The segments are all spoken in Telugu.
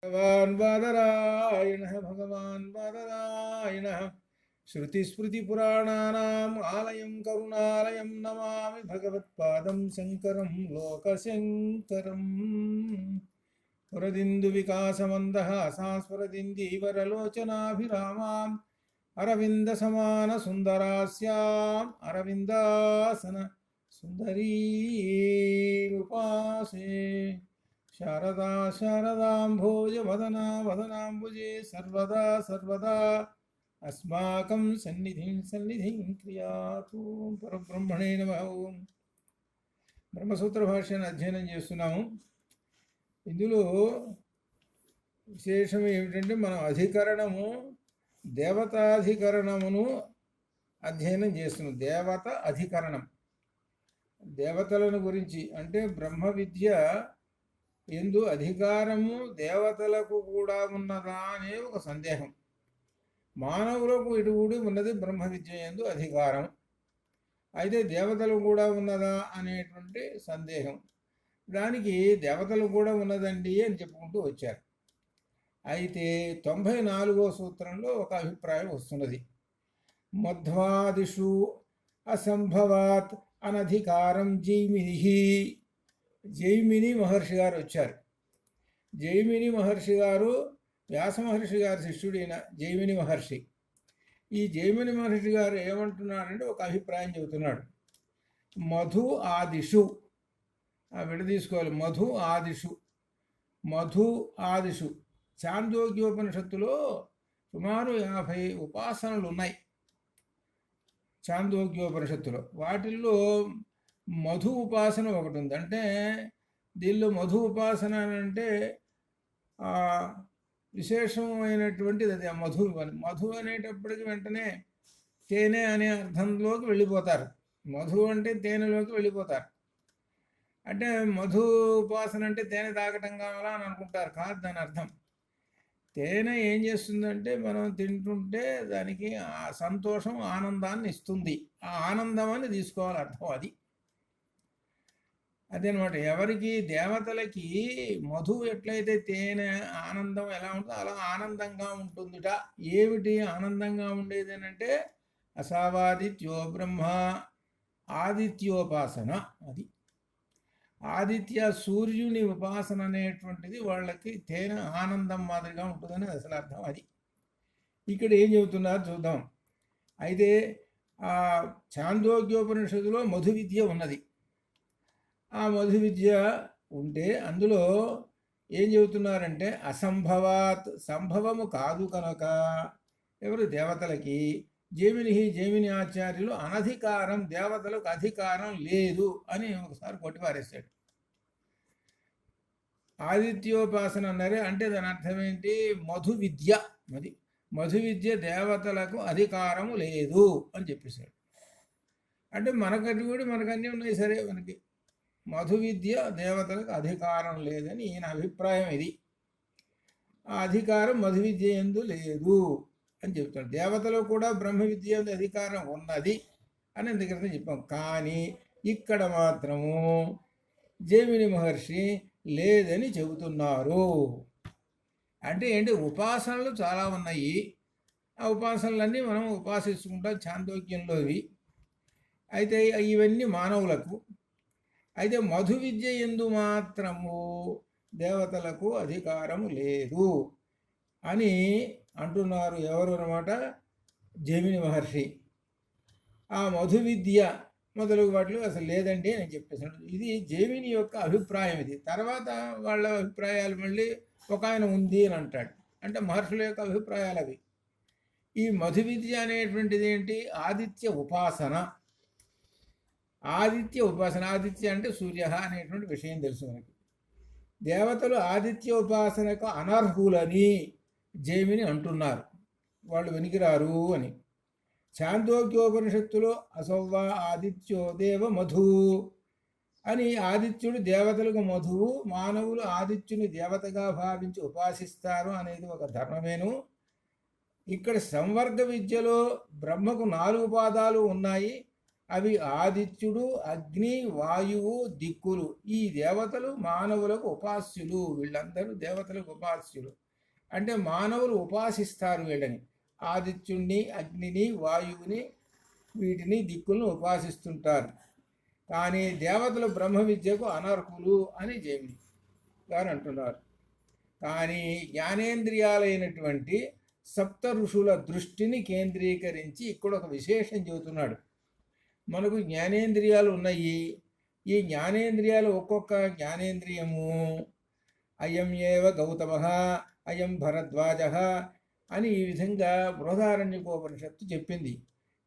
భగవాన్ బాదరాయణः శృతిస్మృతిపురాణానాम् ఆలయం కరుణాలయం నమామి భగవత్పాదం శంకరం లోకశంకరం. పురదిందు వికాసమందః సాస్వరదిందీవరలోచనాభిరామాం అరవింద సమాన సుందరాస్యాం అరవిందాసన సుందరీముపాసే. శారదా శారదాంభోజ వదనా వదనాంబుజే సర్వదా సర్వదా అస్మాకం సన్నిధిం క్రియాతు. పరబ్రహ్మణే నమః. బ్రహ్మసూత్ర భాష్యాన్ని అధ్యయనం చేస్తున్నాము. ఇందులో విశేషం ఏమిటంటే మనం అధికరణము దేవతాధికరణమును అధ్యయనం చేస్తున్నాం. దేవత అధికరణం దేవతలను గురించి, అంటే బ్రహ్మ విద్య ఎందు అధికారము దేవతలకు కూడా ఉన్నదా అనే ఒక సందేహం. మానవులకు ఇటువుడి ఉన్నది బ్రహ్మ విద్య ఎందు అధికారం, అయితే దేవతలు కూడా ఉన్నదా అనేటువంటి సందేహం. దానికి దేవతలు కూడా ఉన్నదండి అని చెప్పుకుంటూ వచ్చారు. అయితే 94వ సూత్రంలో ఒక అభిప్రాయం వస్తున్నది. మధ్వాదిషు అసంభవాత్ అనధికారం జైమిని. జైమిని మహర్షి గారు వచ్చారు. జైమిని మహర్షి గారు వ్యాస మహర్షి గారి శిష్యుడైన జైమిని మహర్షి. ఈ జైమిని మహర్షి గారు ఏమంటున్నాడంటే ఒక అభిప్రాయం చెబుతున్నాడు. మధు ఆదిషు, విడదీసుకోవాలి. మధు ఆదిషు చాందోగ్యోపనిషత్తులో సుమారు 50 ఉపాసనలు ఉన్నాయి. చాందోగ్యోపనిషత్తులో వాటిల్లో మధు ఉపాసన ఒకటి ఉంది. అంటే దీనిలో మధు ఉపాసన అంటే విశేషమైనటువంటిది అది. మధు అనేటప్పటికి వెంటనే తేనె అనే అర్థంలోకి వెళ్ళిపోతారు. మధు అంటే తేనెలోకి వెళ్ళిపోతారు. అంటే మధు ఉపాసన అంటే తేనె తాగటం కావాలా అని అనుకుంటారు. కాదు దాని అర్థం. తేనె ఏం చేస్తుందంటే మనం తింటుంటే దానికి సంతోషం ఆనందాన్ని ఇస్తుంది. ఆ ఆనందం అని తీసుకోవాలి అర్థం. అదనమాట. ఎవరికి దేవతలకి మధు ఎట్లయితే తేనె ఆనందం ఎలా ఉంటుందో అలా ఆనందంగా ఉంటుందిట. ఏమిటి ఆనందంగా ఉండేది అంటే అసావాదిత్యో బ్రహ్మ, ఆదిత్యోపాసన. అది ఆదిత్య సూర్యుని ఉపాసన అనేటువంటిది వాళ్ళకి తేనె ఆనందం మాదిరిగా ఉంటుందని అసలు అర్థం. అది ఇక్కడ ఏం చెబుతున్నారు చూద్దాం. అయితే ఆ చాందోగ్యోపనిషత్తులో మధు విద్య ఉన్నది. ఆ మధు విద్య ఉంటే అందులో ఏం చెబుతున్నారంటే అసంభవాత్, సంభవము కాదు కనుక ఎవరు దేవతలకి జైమిని ఆచార్యులు అనధికారం, దేవతలకు అధికారం లేదు అని ఒకసారి కొట్టిపారేశాడు. ఆదిత్యోపాసన అన్నారే అంటే దాని అర్థం ఏంటి? మధు విద్య. మధు విద్య దేవతలకు అధికారము లేదు అని చెప్పేశాడు. అంటే మనకన్నీ ఉన్నాయి సరే, మనకి మధు విద్య దేవతలకు అధికారం లేదని ఈయన అభిప్రాయం. ఇది ఆ అధికారం మధు విద్య యందు లేదు అని చెప్తాడు. దేవతలు కూడా బ్రహ్మ విద్య యందు అధికారం ఉన్నది అని ఎందుకంటే చెప్పాం. కానీ ఇక్కడ మాత్రము జైమిని మహర్షి లేదని చెబుతున్నారు. అంటే ఏంటి? ఉపాసనలు చాలా ఉన్నాయి. ఆ ఉపాసనలన్నీ మనం ఉపాసించుకుంటాం చాందోగ్యంలోవి. అయితే ఇవన్నీ మానవులకు. అయితే మధు విద్య యందు మాత్రము దేవతలకు అధికారము లేదు అని అంటున్నారు. ఎవరు అన్నమాట? జైమిని మహర్షి. ఆ మధు విద్య మొదలగు వాటిలో అసలు లేదండి అని చెప్పేసాడు. ఇది జైమిని యొక్క అభిప్రాయం. ఇది తర్వాత వాళ్ళ అభిప్రాయాలు మళ్ళీ ఒక ఆయన ఉంది అని అంటాడు. అంటే మహర్షుల యొక్క అభిప్రాయాలు అవి. ఈ మధు విద్య అనేటువంటిది ఏంటి? ఆదిత్య ఉపాసన. ఆదిత్య అంటే సూర్య అనేటువంటి విషయం తెలుసు మనకి. దేవతలు ఆదిత్య ఉపాసనకు అనర్హులని జైమిని అంటున్నారు. వాళ్ళు వెనికిరారు అని. చాందోగ్యోపనిషత్తులో అసౌవ ఆదిత్యో దేవ మధు అని ఆదిత్యుడు దేవతలకు మధువు, మానవులు ఆదిత్యుని దేవతగా భావించి ఉపాసిస్తారు అనేది ఒక ధర్మమేను. ఇక్కడ సంవర్గ విద్యలో బ్రహ్మకు 4 పాదాలు ఉన్నాయి. అవి ఆదిత్యుడు, అగ్ని, వాయువు, దిక్కులు. ఈ దేవతలు మానవులకు ఉపాస్యులు. వీళ్ళందరూ దేవతలకు ఉపాస్యులు. అంటే మానవులు ఉపాసిస్తారు వీళ్ళని. ఆదిత్యుణ్ణి, అగ్నిని, వాయువుని, వీటిని దిక్కులను ఉపాసిస్తుంటారు. కానీ దేవతలు బ్రహ్మ విద్యకు అనర్హులు అని జైమిని గారు అంటున్నారు. కానీ జ్ఞానేంద్రియాలైనటువంటి సప్త ఋషుల దృష్టిని కేంద్రీకరించి ఇక్కడ ఒక విశేషం చెబుతున్నాడు. మనకు జ్ఞానేంద్రియాలు ఉన్నాయి. ఈ జ్ఞానేంద్రియాలు ఒక్కొక్క జ్ఞానేంద్రియము అయం ఏవ గౌతమ, అయం భరద్వాజ అని ఈ విధంగా బృహదారణ్యకోపనిషత్తు చెప్పింది.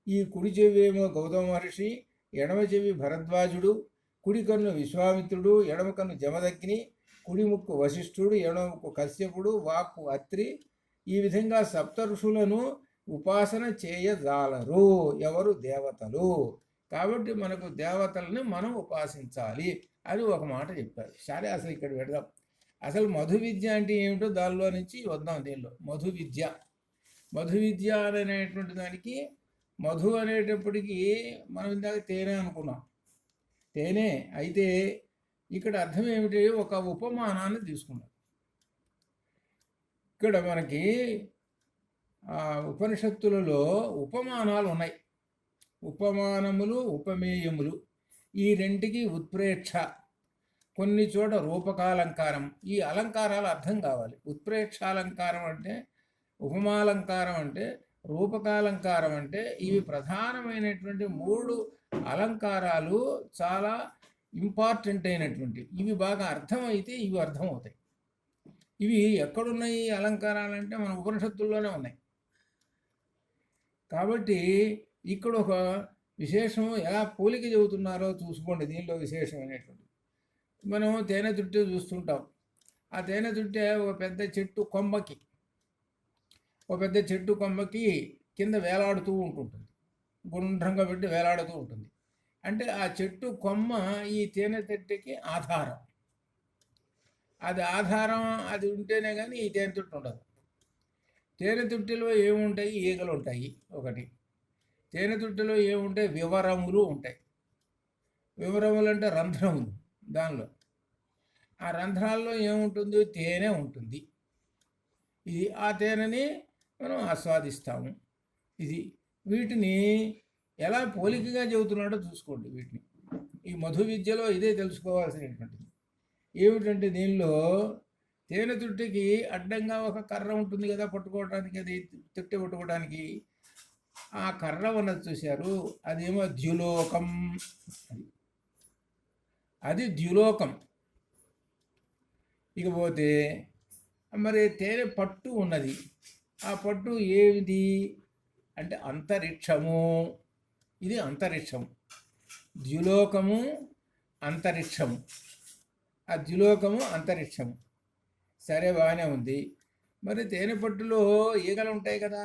ఈ కుడి చెవి గౌతమ మహర్షి, ఎడమ చెవి భరద్వాజుడు, కుడి కన్ను విశ్వామిత్రుడు, ఎడమ కన్ను జమదగ్ని, కుడి ముక్కు వశిష్ఠుడు, ఎడమ ముక్కు కశ్యపుడు, వాక్కు అత్రి. ఈ విధంగా సప్త ఋషులను ఉపాసన చేయజాలరు ఎవరు? దేవతలు. కాబట్టి మనకు దేవతలను మనం ఉపాసించాలి అని ఒక మాట చెప్పారు. సరే, అసలు ఇక్కడ పెడదాం. అసలు మధు విద్య అంటే ఏమిటో దానిలో నుంచి వద్దాం. దీనిలో మధు విద్య, మధు విద్య అనేటువంటి దానికి మధు అనేటప్పటికీ మనం ఇందాక తేనె అనుకున్నాం. తేనె అయితే ఇక్కడ అర్థం ఏమిటి? ఒక ఉపమానాన్ని తీసుకున్నాం. ఇక్కడ మనకి ఉపనిషత్తులలో ఉపమానాలు ఉన్నాయి. ఉపమానములు, ఉపమేయములు, ఈ రెంటికి ఉత్ప్రేక్ష. కొన్ని చోట రూపకాలంకారం. ఈ అలంకారాలు అర్థం కావాలి. ఉత్ప్రేక్షాలంకారం అంటే, ఉపమాలంకారం అంటే, రూపకాలంకారం అంటే, ఇవి ప్రధానమైనటువంటి 3 అలంకారాలు చాలా ఇంపార్టెంట్ అయినటువంటి. ఇవి బాగా అర్థమైతే ఇవి అర్థమవుతాయి. ఇవి ఎక్కడున్నాయి అలంకారాలు అంటే మన ఉపనిషత్తుల్లోనే ఉన్నాయి. కాబట్టి ఇక్కడ ఒక విశేషం ఎలా పోలిక చెబుతున్నారో చూసుకోండి. దీనిలో విశేషమైనటువంటి మనం తేనె తుట్టె చూస్తుంటాం. ఆ తేనె తుట్టె ఒక పెద్ద చెట్టు కొమ్మకి కింద వేలాడుతూ ఉంటుంటుంది. గుండ్రంగా పెట్టి వేలాడుతూ ఉంటుంది. అంటే ఆ చెట్టు కొమ్మ ఈ తేనె తట్టెకి ఆధారం. అది ఆధారం, అది ఉంటేనే కానీ ఈ తేనె తుట్టు ఉండదు. తేనె తుట్టెలో ఏముంటాయి? ఈగలు ఉంటాయి ఒకటి. తేనె తుట్టెలో ఏముంటాయి? వివరములు ఉంటాయి. వివరములు అంటే రంధ్రములు. దానిలో ఆ రంధ్రాల్లో ఏముంటుంది? తేనె ఉంటుంది. ఇది ఆ తేనెని మనం ఆస్వాదిస్తాము. ఇది వీటిని ఎలా పోలికగా చెబుతున్నాడో చూసుకోండి. వీటిని ఈ మధు విద్యలో ఇదే తెలుసుకోవాల్సినటువంటిది. ఏమిటంటే దీనిలో తేనె తుట్టెకి అడ్డంగా ఒక కర్ర ఉంటుంది కదా పట్టుకోవడానికి, అది తుట్టె పట్టుకోవడానికి. ఆ కర్ర ఉన్నది చూశారు, అదేమో ద్యులోకం. అది ద్యులోకం. ఇకపోతే మరి తేనె పట్టు ఉన్నది. ఆ పట్టు ఏమిటి అంటే అంతరిక్షము. ఇది అంతరిక్షము. ద్యులోకము, అంతరిక్షము. ఆ ద్యులోకము, అంతరిక్షము. సరే, బాగానే ఉంది. మరి తేనె పట్టులో ఈగలు ఉంటాయి కదా.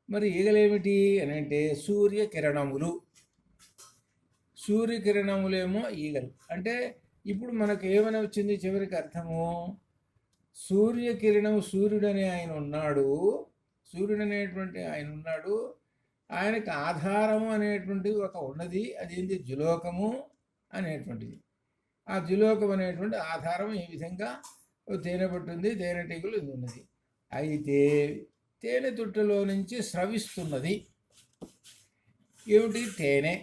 మరి ఈగలేమిటి అని అంటే సూర్యకిరణములు. సూర్యకిరణములేమో ఈగలు. అంటే ఇప్పుడు మనకు ఏమైనా వచ్చింది చివరికి అర్థము? సూర్యకిరణము, సూర్యుడనే ఆయన ఉన్నాడు. సూర్యుడనేటువంటి ఆయన ఉన్నాడు. ఆయనకు ఆధారము అనేటువంటిది ఒక ఉన్నది. అదేంటి? ద్యులోకము అనేటువంటిది. ఆ ద్యులోకం అనేటువంటి ఆధారం ఈ విధంగా తేనె పట్టుంది, తేనెటీగలు ఇది ఉన్నది. అయితే తేనె తుట్టెలో నుంచి స్రవిస్తున్నది ఏమిటి? తేనె.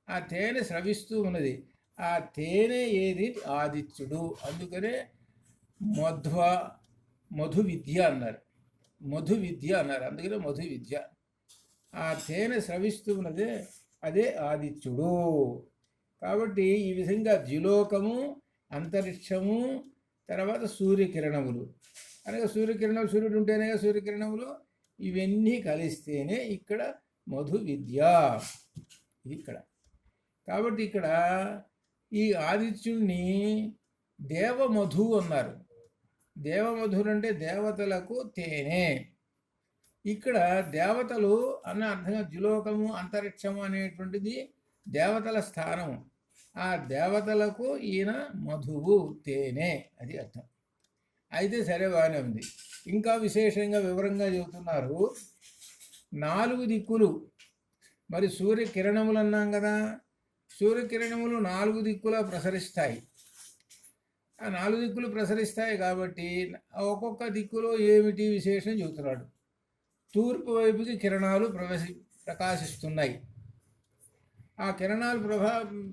ఆ తేనె స్రవిస్తూ ఉన్నది. ఆ తేనె ఏది? ఆదిత్యుడు. అందుకనే మధు విద్య అన్నారు. మధు విద్య అన్నారు. అందుకనే మధు విద్య. ఆ తేనె స్రవిస్తూ ఉన్నదే అదే ఆదిత్యుడు. కాబట్టి ఈ విధంగా ద్యులోకము, అంతరిక్షము, తర్వాత సూర్యకిరణములు. అనగా సూర్యకిరణములు, సూర్యుడు ఉంటేనే సూర్యకిరణములు. ఇవన్నీ కలిస్తేనే ఇక్కడ మధు విద్య. ఇది ఇక్కడ. కాబట్టి ఇక్కడ ఈ ఆదిత్యుణ్ణి దేవమధు అన్నారు. దేవమధులు అంటే దేవతలకు తేనె. ఇక్కడ దేవతలు అన్న అర్థంగా ద్యులోకము, అంతరిక్షము అనేటువంటిది దేవతల స్థానము. ఆ దేవతలకు ఈయన మధువు, తేనె, అది అర్థం. అయితే సరే, బాగానే ఉంది. ఇంకా విశేషంగా వివరంగా చెబుతున్నారు. 4 దిక్కులు మరి సూర్యకిరణములు అన్నాం కదా, సూర్యకిరణములు 4 దిక్కులా ప్రసరిస్తాయి. ఆ 4 దిక్కులు ప్రసరిస్తాయి కాబట్టి ఒక్కొక్క దిక్కులో ఏమిటి విశేషం చెబుతున్నాడు. తూర్పు వైపుకి కిరణాలు ప్రకాశిస్తున్నాయి. ఆ కిరణాలు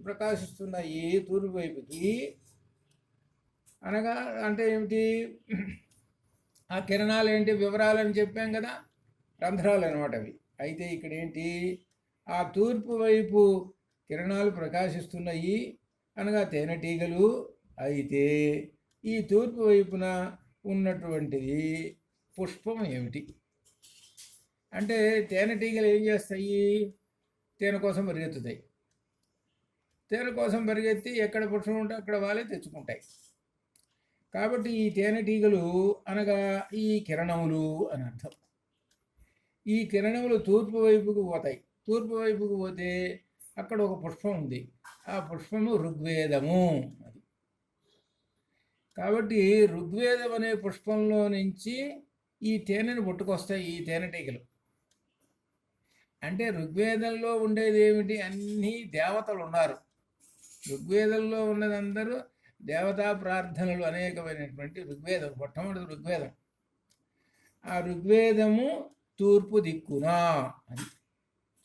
ప్రకాశిస్తున్నాయి తూర్పు వైపుకి అనగా అంటే ఏమిటి, ఆ కిరణాలు ఏంటి వివరాలని చెప్పాం కదా, రంధ్రాలు అనమాట అవి. అయితే ఇక్కడ ఏంటి, ఆ తూర్పు వైపు కిరణాలు ప్రకాశిస్తున్నాయి అనగా తేనెటీగలు. అయితే ఈ తూర్పు వైపున ఉన్నటువంటిది పుష్పం ఏమిటి అంటే, తేనెటీగలు ఏం చేస్తాయి, తేనె కోసం పరిగెత్తుతాయి. తేనె కోసం పరిగెత్తి ఎక్కడ పుష్పం ఉంటే అక్కడ వాళ్ళే తెచ్చుకుంటాయి. కాబట్టి ఈ తేనెటీగలు అనగా ఈ కిరణములు అని అర్థం. ఈ కిరణములు తూర్పు వైపుకు పోతాయి. తూర్పు వైపుకు పోతే అక్కడ ఒక పుష్పం ఉంది. ఆ పుష్పము ఋగ్వేదము. అది కాబట్టి ఋగ్వేదం అనే పుష్పంలో నుంచి ఈ తేనెను పుట్టుకొస్తాయి ఈ తేనెటీగలు. అంటే ఋగ్వేదంలో ఉండేది ఏమిటి, అన్నీ దేవతలు ఉన్నారు. ఋగ్వేదంలో ఉన్నదందరూ దేవతా ప్రార్థనలు అనేకమైనటువంటి ఋగ్వేదం, మొట్టమొదటి ఋగ్వేదం. ఆ ఋగ్వేదము తూర్పు దిక్కున. అది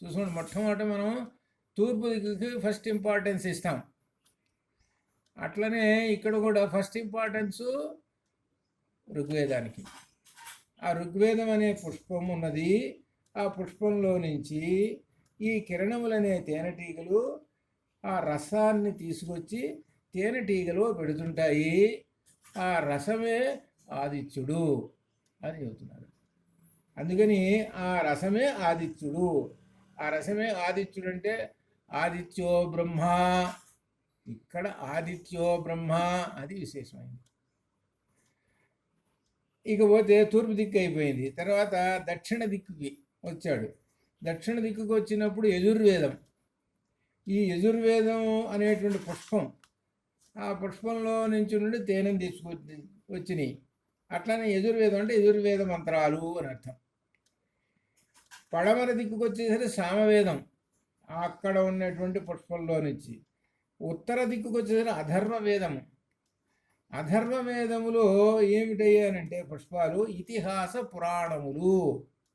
చూసుకోండి, మొట్టమొదటి మనం తూర్పు దిక్కుకి ఫస్ట్ ఇంపార్టెన్స్ ఇస్తాం. అట్లనే ఇక్కడ కూడా ఫస్ట్ ఇంపార్టెన్సు ఋగ్వేదానికి. ఆ ఋగ్వేదం అనే పుష్పం ఉన్నది. ఆ పుష్పంలో నుంచి ఈ కిరణములనే తేనెటీగలు ఆ రసాన్ని తీసుకొచ్చి తేనెటీగలో పెడుతుంటాయి. ఆ రసమే ఆదిత్యుడు అని చెబుతున్నారు. అందుకని ఆ రసమే ఆదిత్యుడు. ఆ రసమే ఆదిత్యుడు అంటే ఆదిత్యో బ్రహ్మ. ఇక్కడ ఆదిత్యో బ్రహ్మ అది విశేషమైంది. ఇకపోతే తూర్పు దిక్కు అయిపోయింది. తర్వాత దక్షిణ దిక్కుకి వచ్చాడు. దక్షిణ దిక్కుకు వచ్చినప్పుడు యజుర్వేదం. ఈ యజుర్వేదం అనేటువంటి పుష్పం, ఆ పుష్పంలో నుంచి నుండి తేనెను తీసుకొచ్చి వచ్చినాయి. అట్లనే యజుర్వేదం అంటే యజుర్వేద మంత్రాలు అని అర్థం. పడమర దిక్కుకు వచ్చేసరికి సామవేదం, అక్కడ ఉన్నటువంటి పుష్పంలో నుంచి. ఉత్తర దిక్కుకు వచ్చేసరికి అధర్వవేదము. అధర్వవేదములో ఏమిటయ్యానంటే పుష్పాలు ఇతిహాస పురాణములు,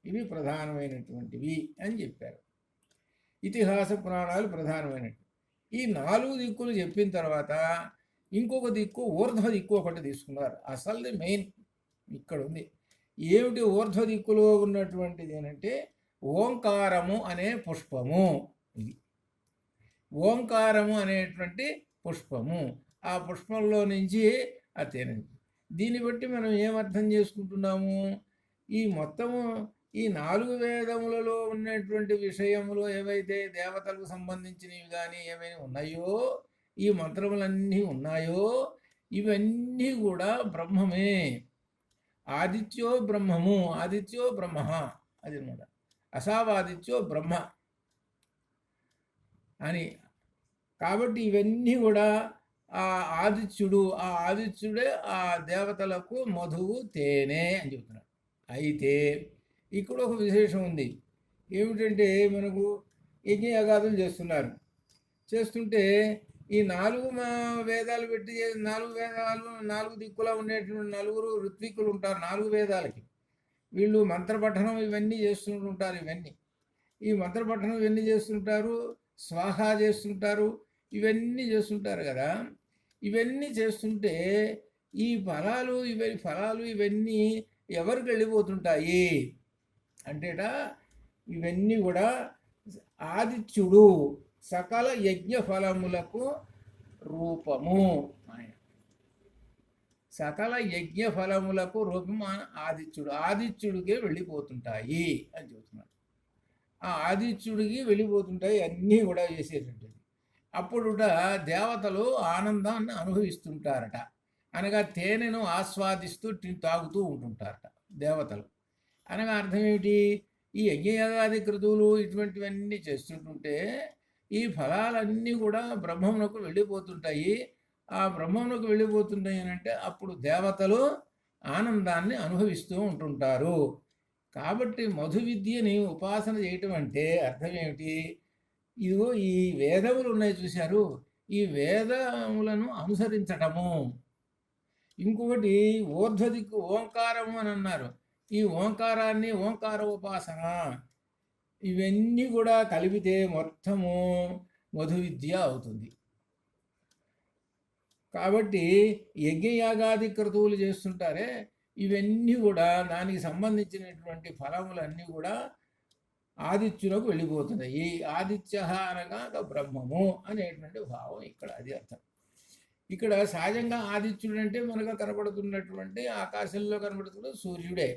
ఇవి ప్రధానమైనటువంటివి అని చెప్పారు. ఇతిహాస పురాణాలు ప్రధానమైనవి. ఈ 4 దిక్కులు చెప్పిన తర్వాత ఇంకొక దిక్కు ఊర్ధ్వ దిక్కు ఒకటి తీసుకున్నారు. అసలు మెయిన్ ఇక్కడ ఉంది. ఏమిటి ఊర్ధ్వ దిక్కులో ఉన్నటువంటిది ఏంటంటే ఓంకారము అనే పుష్పము. ఇది ఓంకారము అనేటువంటి పుష్పము. ఆ పుష్పంలో నుంచి ఆ తేనె. దీన్ని బట్టి మనం ఏమర్థం చేసుకుంటున్నాము, ఈ మొత్తము ఈ 4 వేదములలో ఉన్నటువంటి విషయములు ఏవైతే దేవతలకు సంబంధించినవి కానీ ఏమైనా ఉన్నాయో, ఈ మంత్రములన్నీ ఉన్నాయో, ఇవన్నీ కూడా బ్రహ్మమే. ఆదిత్యో బ్రహ్మము, ఆదిత్యో బ్రహ్మ అది అనమాట. అసావాదిత్యో బ్రహ్మ అని. కాబట్టి ఇవన్నీ కూడా ఆ ఆదిత్యుడు, ఆ ఆదిత్యుడే ఆ దేవతలకు మధువు తేనె అని చెబుతున్నాడు. అయితే ఇక్కడ ఒక విశేషం ఉంది. ఏమిటంటే మనకు యజ్ఞయాగాదులు చేస్తుంటే ఈ 4 వేదాలు పెట్టి 4 వేదాలు 4 దిక్కులా ఉండేటువంటి 4 ఋత్విక్కులు ఉంటారు 4 వేదాలకి. వీళ్ళు మంత్రపఠనం ఇవన్నీ చేస్తుంటారు. ఈ మంత్రపఠనం ఇవన్నీ చేస్తుంటారు, స్వాహా చేస్తుంటారు, ఇవన్నీ చేస్తుంటారు కదా. ఇవన్నీ చేస్తుంటే ఈ ఫలాలు ఇవన్నీ ఎవరికి వెళ్ళిపోతుంటాయి అంటేట, ఇవన్నీ కూడా ఆదిత్యుడు సకల యజ్ఞ ఫలములకు రూపము. సకల యజ్ఞ ఫలములకు రూపము ఆదిత్యుడికే వెళ్ళిపోతుంటాయి అని చెబుతున్నాడు. ఆ ఆదిత్యుడికి వెళ్ళిపోతుంటాయి అన్నీ కూడా చేసేటటువంటిది. అప్పుడుట దేవతలు ఆనందాన్ని అనుభవిస్తుంటారట. అనగా తేనెను ఆస్వాదిస్తూ తాగుతూ ఉంటుంటారట దేవతలు. అనగా అర్థం ఏమిటి, ఈ యజ్ఞయాగాది క్రతువులు ఇటువంటివన్నీ చేస్తుంటుంటే ఈ ఫలాలన్నీ కూడా బ్రహ్మమునకు వెళ్ళిపోతుంటాయి. ఆ బ్రహ్మమునకు వెళ్ళిపోతుంటాయి అని అంటే అప్పుడు దేవతలు ఆనందాన్ని అనుభవిస్తూ ఉంటుంటారు. కాబట్టి మధు విద్యని ఉపాసన చేయటం అంటే అర్థం ఏమిటి? ఇదిగో ఈ వేదములు ఉన్నాయి చూశారు, ఈ వేదములను అనుసరించటము. ఇంకొకటి ఊర్ధ్వదిక్కు ఓంకారము అని అన్నారు. ఈ ఓంకారాన్ని ఓంకార ఉపాసన, ఇవన్నీ కూడా కలిపితే మొత్తము మధు విద్య అవుతుంది. కాబట్టి యజ్ఞయాగాది క్రతువులు చేస్తుంటారే, ఇవన్నీ కూడా దానికి సంబంధించినటువంటి ఫలములన్నీ కూడా ఆదిత్యులకు వెళ్ళిపోతున్నాయి. ఈ ఆదిత్య అనగా బ్రహ్మము అనేటువంటి భావం ఇక్కడ, అది అర్థం. ఇక్కడ సహజంగా ఆదిత్యుడు అంటే మనకు కనబడుతున్నటువంటి ఆకాశంలో కనబడుతున్న సూర్యుడే.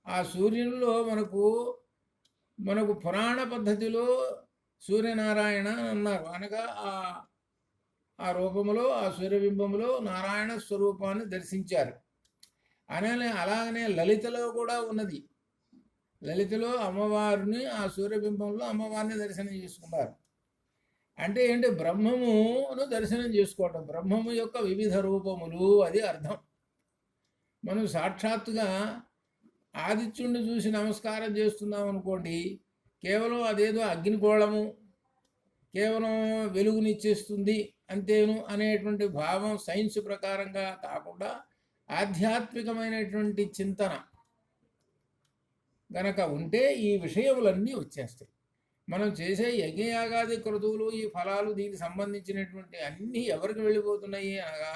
ఆ సూర్యునిలో మనకు పురాణ పద్ధతిలో సూర్యనారాయణ అన్నారు. అనగా ఆ రూపంలో, ఆ సూర్యబింబములో నారాయణ స్వరూపాన్ని దర్శించారు. అలాగనే లలితలో కూడా ఉన్నది. లలితలో అమ్మవారిని, ఆ సూర్యబింబంలో అమ్మవారిని దర్శనం చేసుకున్నారు. అంటే ఏంటి? బ్రహ్మమును దర్శనం చేసుకోవటం, బ్రహ్మము యొక్క వివిధ రూపములు, అది అర్థం. మనం సాక్షాత్తుగా ఆదిత్యుడిని చూసి నమస్కారం చేస్తున్నాం అనుకోండి, కేవలం అదేదో అగ్నిగోళము, కేవలం వెలుగునిచ్చేస్తుంది అంతేను అనేటువంటి భావం సైన్స్ ప్రకారంగా కాకుండా ఆధ్యాత్మికమైనటువంటి చింతన గనక ఉంటే ఈ విషయములన్నీ వచ్చేస్తాయి. మనం చేసే యజ్ఞయాగాది క్రతువులు, ఈ ఫలాలు, దీనికి సంబంధించినటువంటి అన్నీ ఎవరికి వెళ్ళిపోతున్నాయి అనగా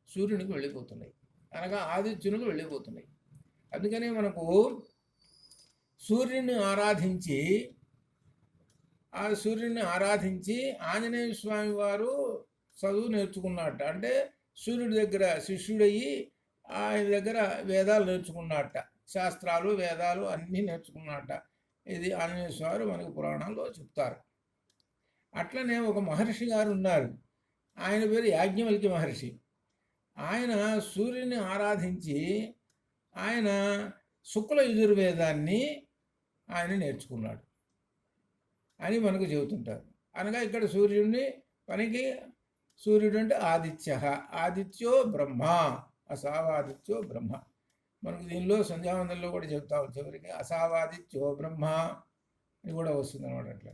సూర్యునికి వెళ్ళిపోతున్నాయి, అనగా ఆదిత్యునికి వెళ్ళిపోతున్నాయి. అందుకని మనకు సూర్యుని ఆరాధించి ఆంజనేయ స్వామి వారు చదువు నేర్చుకున్నట్ట. అంటే సూర్యుడి దగ్గర శిష్యుడయ్యి ఆయన దగ్గర వేదాలు నేర్చుకున్నట్ట, శాస్త్రాలు వేదాలు అన్నీ నేర్చుకున్నట్ట. ఇది ఆంజనేయ స్వామి మనకు పురాణంలో చెప్తారు. అట్లనే ఒక మహర్షి గారు ఉన్నారు, ఆయన పేరు యాజ్ఞవల్క్య మహర్షి. ఆయన సూర్యుని ఆరాధించి ఆయన శుక్ల యజుర్వేదాన్ని ఆయన నేర్చుకున్నాడు అని మనకు చెబుతుంటారు. అనగా ఇక్కడ సూర్యుడు అంటే ఆదిత్యో బ్రహ్మ, అసావాదిత్యో బ్రహ్మ. మనకు దీనిలో సంధ్యావందనలో కూడా చెప్తాం, చివరికి అసావాదిత్యో బ్రహ్మ అని కూడా వస్తుంది అన్నమాట. అట్లా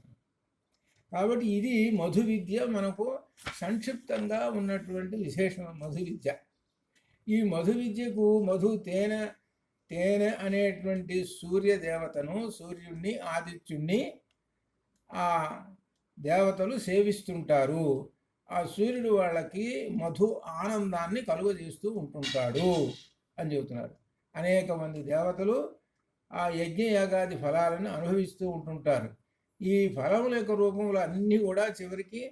కాబట్టి ఇది మధు విద్య, మనకు సంక్షిప్తంగా ఉన్నటువంటి విశేషం మధు విద్య. ఈ మధు విద్యకు తేనె అనేటువంటి సూర్యదేవతను, సూర్యుడిని, ఆదిత్యుణ్ణి ఆ దేవతలు సేవిస్తుంటారు. ఆ సూర్యుడు వాళ్ళకి మధు ఆనందాన్ని కలుగజేస్తూ ఉంటుంటాడు అని చెబుతున్నారు. అనేక మంది దేవతలు ఆ యజ్ఞయాగాది ఫలాలను అనుభవిస్తూ ఉంటుంటారు. ఈ ఫలముల యొక్క రూపములు అన్నీ కూడా చివరికి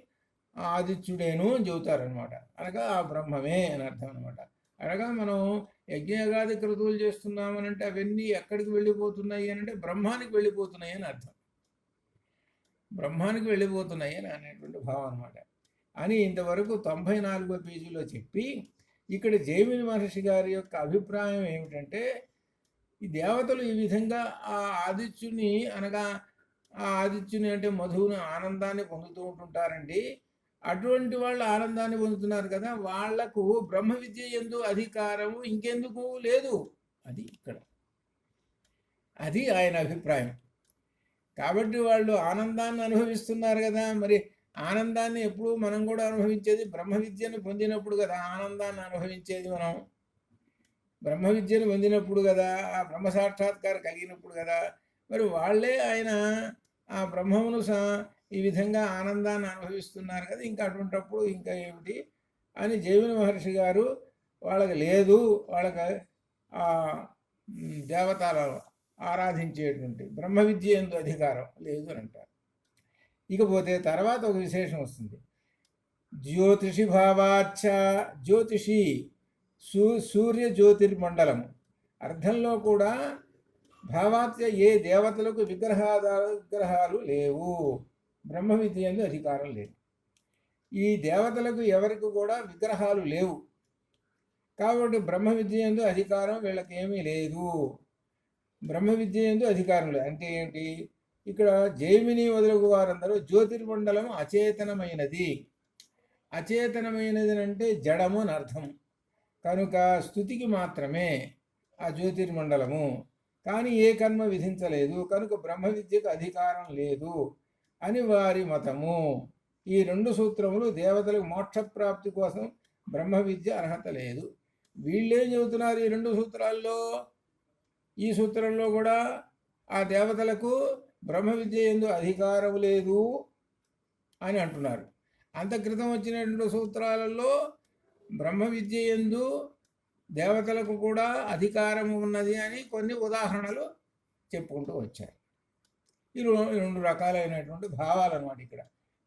ఆదిత్యుడేను అని చెబుతారనమాట. అనగా ఆ బ్రహ్మమే అని అర్థం అనమాట. అనగా మనం యజ్ఞయాగాది క్రతువులు చేస్తున్నామనంటే అవన్నీ ఎక్కడికి వెళ్ళిపోతున్నాయి అని అంటే బ్రహ్మానికి వెళ్ళిపోతున్నాయి అని అర్థం. బ్రహ్మానికి వెళ్ళిపోతున్నాయి అని అనేటువంటి భావం అనమాట. అని ఇంతవరకు 94వ పేజీలో చెప్పి, ఇక్కడ జైమిని మహర్షి గారి యొక్క అభిప్రాయం ఏమిటంటే, ఈ దేవతలు ఈ విధంగా ఆ ఆదిత్యుని అంటే మధువుని, ఆనందాన్ని పొందుతూ ఉంటుంటారండి. అటువంటి వాళ్ళు ఆనందాన్ని పొందుతున్నారు కదా, వాళ్లకు బ్రహ్మ విద్య యందు అధికారము ఇంకెందుకు లేదు, అది ఇక్కడ, అది ఆయన అభిప్రాయం. కాబట్టి వాళ్ళు ఆనందాన్ని అనుభవిస్తున్నారు కదా, మరి ఆనందాన్ని ఎప్పుడు మనం కూడా అనుభవించేది బ్రహ్మ విద్యను పొందినప్పుడు కదా. ఆనందాన్ని అనుభవించేది మనం బ్రహ్మ విద్యను పొందినప్పుడు కదా, ఆ బ్రహ్మ సాక్షాత్కారం కలిగినప్పుడు కదా. మరి వాళ్ళే ఆయన ఆ బ్రహ్మమును ఈ విధంగా ఆనందాన్ని అనుభవిస్తున్నారు కదా, ఇంకా అటువంటిప్పుడు ఇంకా ఏమిటి అని జైమిని మహర్షి గారు వాళ్ళకి లేదు, వాళ్ళకి దేవతలను ఆరాధించేటువంటి బ్రహ్మ విద్య యందు అధికారం లేదు అని అంటారు. ఇకపోతే తర్వాత ఒక విశేషం వస్తుంది. జ్యోతిషి భావాచ్చ, జ్యోతిషి సూర్య జ్యోతిర్మండలము అర్థంలో కూడా భావాత్య ఏ దేవతలకు విగ్రహాలు లేవు, బ్రహ్మ విద్య యందు అధికారం లేదు. ఈ దేవతలకు ఎవరికి కూడా విగ్రహాలు లేవు కాబట్టి బ్రహ్మ విద్య యందు అధికారం వీళ్ళకి ఏమీ లేదు. బ్రహ్మ విద్య యందు అధికారం లేదు అంటే ఏమిటి? ఇక్కడ జైమిని మొదలగు వారందరూ జ్యోతిర్మండలం అచేతనమైనది. అచేతనమైనది అంటే జడము అని అర్థం. కనుక స్థుతికి మాత్రమే ఆ జ్యోతిర్మండలము. కానీ ఏ కర్మ విధించలేదు, కనుక బ్రహ్మ విద్యకు అధికారం లేదు అని వారి మతము. ఈ రెండు సూత్రములు దేవతలకు మోక్షప్రాప్తి కోసం బ్రహ్మ విద్య అర్హత లేదు. వీళ్ళేం చెబుతున్నారు ఈ రెండు సూత్రాల్లో? ఈ సూత్రంలో కూడా ఆ దేవతలకు బ్రహ్మ విద్య యందు అధికారం లేదు అని అంటున్నారు. అంత క్రితం వచ్చినటువంటి సూత్రాలలో బ్రహ్మ విద్య యందు దేవతలకు కూడా అధికారం ఉన్నది అని కొన్ని ఉదాహరణలు చెప్పుకుంటూ వచ్చారు. ఈ రెండు రకాలైనటువంటి భావాలు అన్నమాట. ఇక్కడ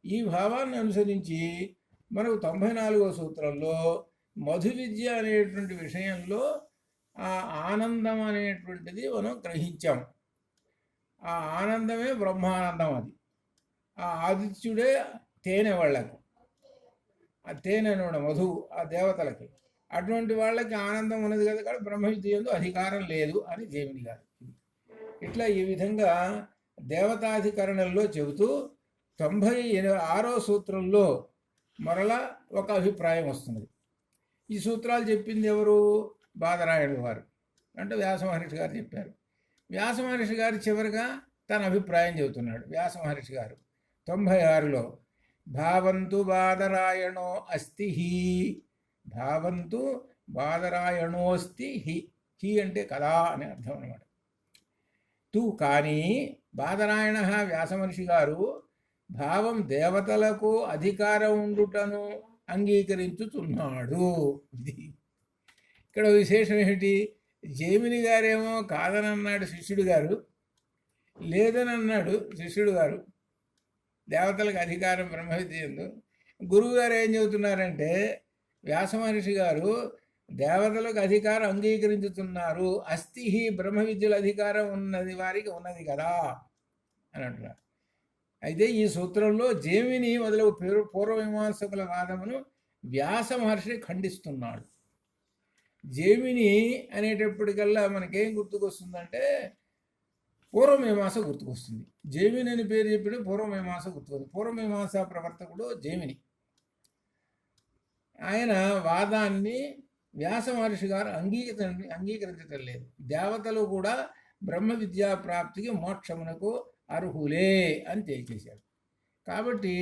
ఈ భావాన్ని అనుసరించి మనకు 94వ సూత్రంలో మధు విద్య అనేటువంటి విషయంలో ఆ ఆనందం అనేటువంటిది మనం గ్రహించాం. ఆ ఆనందమే బ్రహ్మానందం. అది ఆ ఆదిత్యుడే తేనె వాళ్ళకు, ఆ తేనె అనమాట మధు ఆ దేవతలకి. అటువంటి వాళ్ళకి ఆనందం ఉన్నది కదా, కానీ బ్రహ్మ విద్య యందు అధికారం లేదు అని జైమిని గారు. ఇట్లా ఈ విధంగా దేవతాధికరణంలో చెబుతూ 96వ సూత్రంలో మరలా ఒక అభిప్రాయం వస్తున్నది. ఈ సూత్రాలు చెప్పింది ఎవరు? బాదరాయణుడు వారు, అంటే వ్యాస మహర్షి గారు చెప్పారు. వ్యాస మహర్షి గారు చివరిగా తన అభిప్రాయం చెబుతున్నాడు. వ్యాస మహర్షి గారు 96లో భావంతు బాదరాయణో అస్తి హి, భావంతు బాదరాయణోస్తి హి, హి అంటే కదా అని అర్థం అన్నమాట. తూ కానీ బాదరాయణ వ్యాస మహర్షి గారు భావం దేవతలకు అధికారం ఉండుటను అంగీకరించుతున్నాడు. ఇక్కడ విశేషం ఏమిటి? జైమిని గారేమో కాదనన్నాడు శిష్యుడు గారు, లేదని అన్నాడు శిష్యుడు గారు. దేవతలకు అధికారం బ్రహ్మ విద్య యందు. గురువు గారు ఏం చెబుతున్నారంటే వ్యాస మహర్షి గారు దేవతలకు అధికారం అంగీకరించుతున్నారు, అస్థి బ్రహ్మ విద్యల అధికారం ఉన్నది వారికి ఉన్నది కదా అని అంటున్నారు. అయితే ఈ సూత్రంలో జైమిని మొదలగు పూర్వమీమాంసకుల వాదమును వ్యాస మహర్షి ఖండిస్తున్నాడు. జైమిని అనేటప్పటికల్లా మనకేం గుర్తుకొస్తుందంటే పూర్వమీమాంస గుర్తుకొస్తుంది. జైమిని అని పేరు చెప్పిన పూర్వమీమాంస గుర్తుకొస్తుంది. పూర్వమీమాంస ప్రవర్తకుడు జైమిని. ఆయన వాదాన్ని వ్యాస మహర్షి గారు అంగీకరించటం లేదు. దేవతలు కూడా బ్రహ్మ విద్యా ప్రాప్తికి మోక్షమునకు అర్హులే అని తెలియచేశాడు. కాబట్టి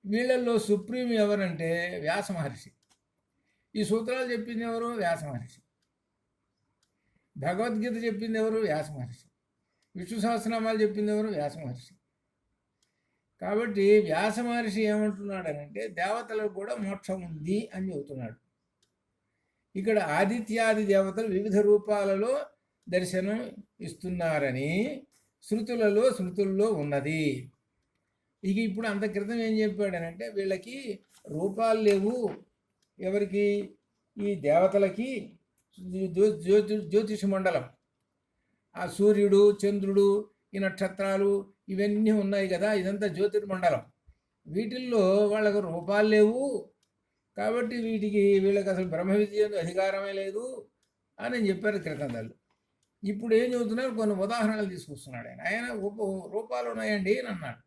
వీళ్ళల్లో సుప్రీం ఎవరంటే వ్యాస మహర్షి. ఈ సూత్రాలు చెప్పింది ఎవరు? వ్యాస మహర్షి. భగవద్గీత చెప్పింది ఎవరు? వ్యాస మహర్షి. విష్ణు సహస్రనామాలు చెప్పింది ఎవరు? వ్యాస మహర్షి. కాబట్టి వ్యాస మహర్షి ఏమంటున్నాడనంటే దేవతలకు కూడా మోక్షం ఉంది అని చెబుతున్నాడు. ఇక్కడ ఆదిత్యాది దేవతలు వివిధ రూపాలలో దర్శనం ఇస్తున్నారని శృతుల్లో ఉన్నది. ఇక ఇప్పుడు అంత క్రితం ఏం చెప్పాడనంటే వీళ్ళకి రూపాలు లేవు. ఎవరికి? ఈ దేవతలకి జ్యోతిష మండలం, ఆ సూర్యుడు చంద్రుడు ఈ నక్షత్రాలు ఇవన్నీ ఉన్నాయి కదా, ఇదంతా జ్యోతిర్మండలం. వీటిల్లో వాళ్ళకు రూపాలు లేవు. కాబట్టి వీళ్ళకి అసలు బ్రహ్మ విద్య అధికారమే లేదు అని చెప్పారు క్రితందాలు. ఇప్పుడు ఏం చెబుతున్నారు? కొన్ని ఉదాహరణలు తీసుకొస్తున్నాడు ఆయన రూపాలు ఉన్నాయండి అని అన్నాడు.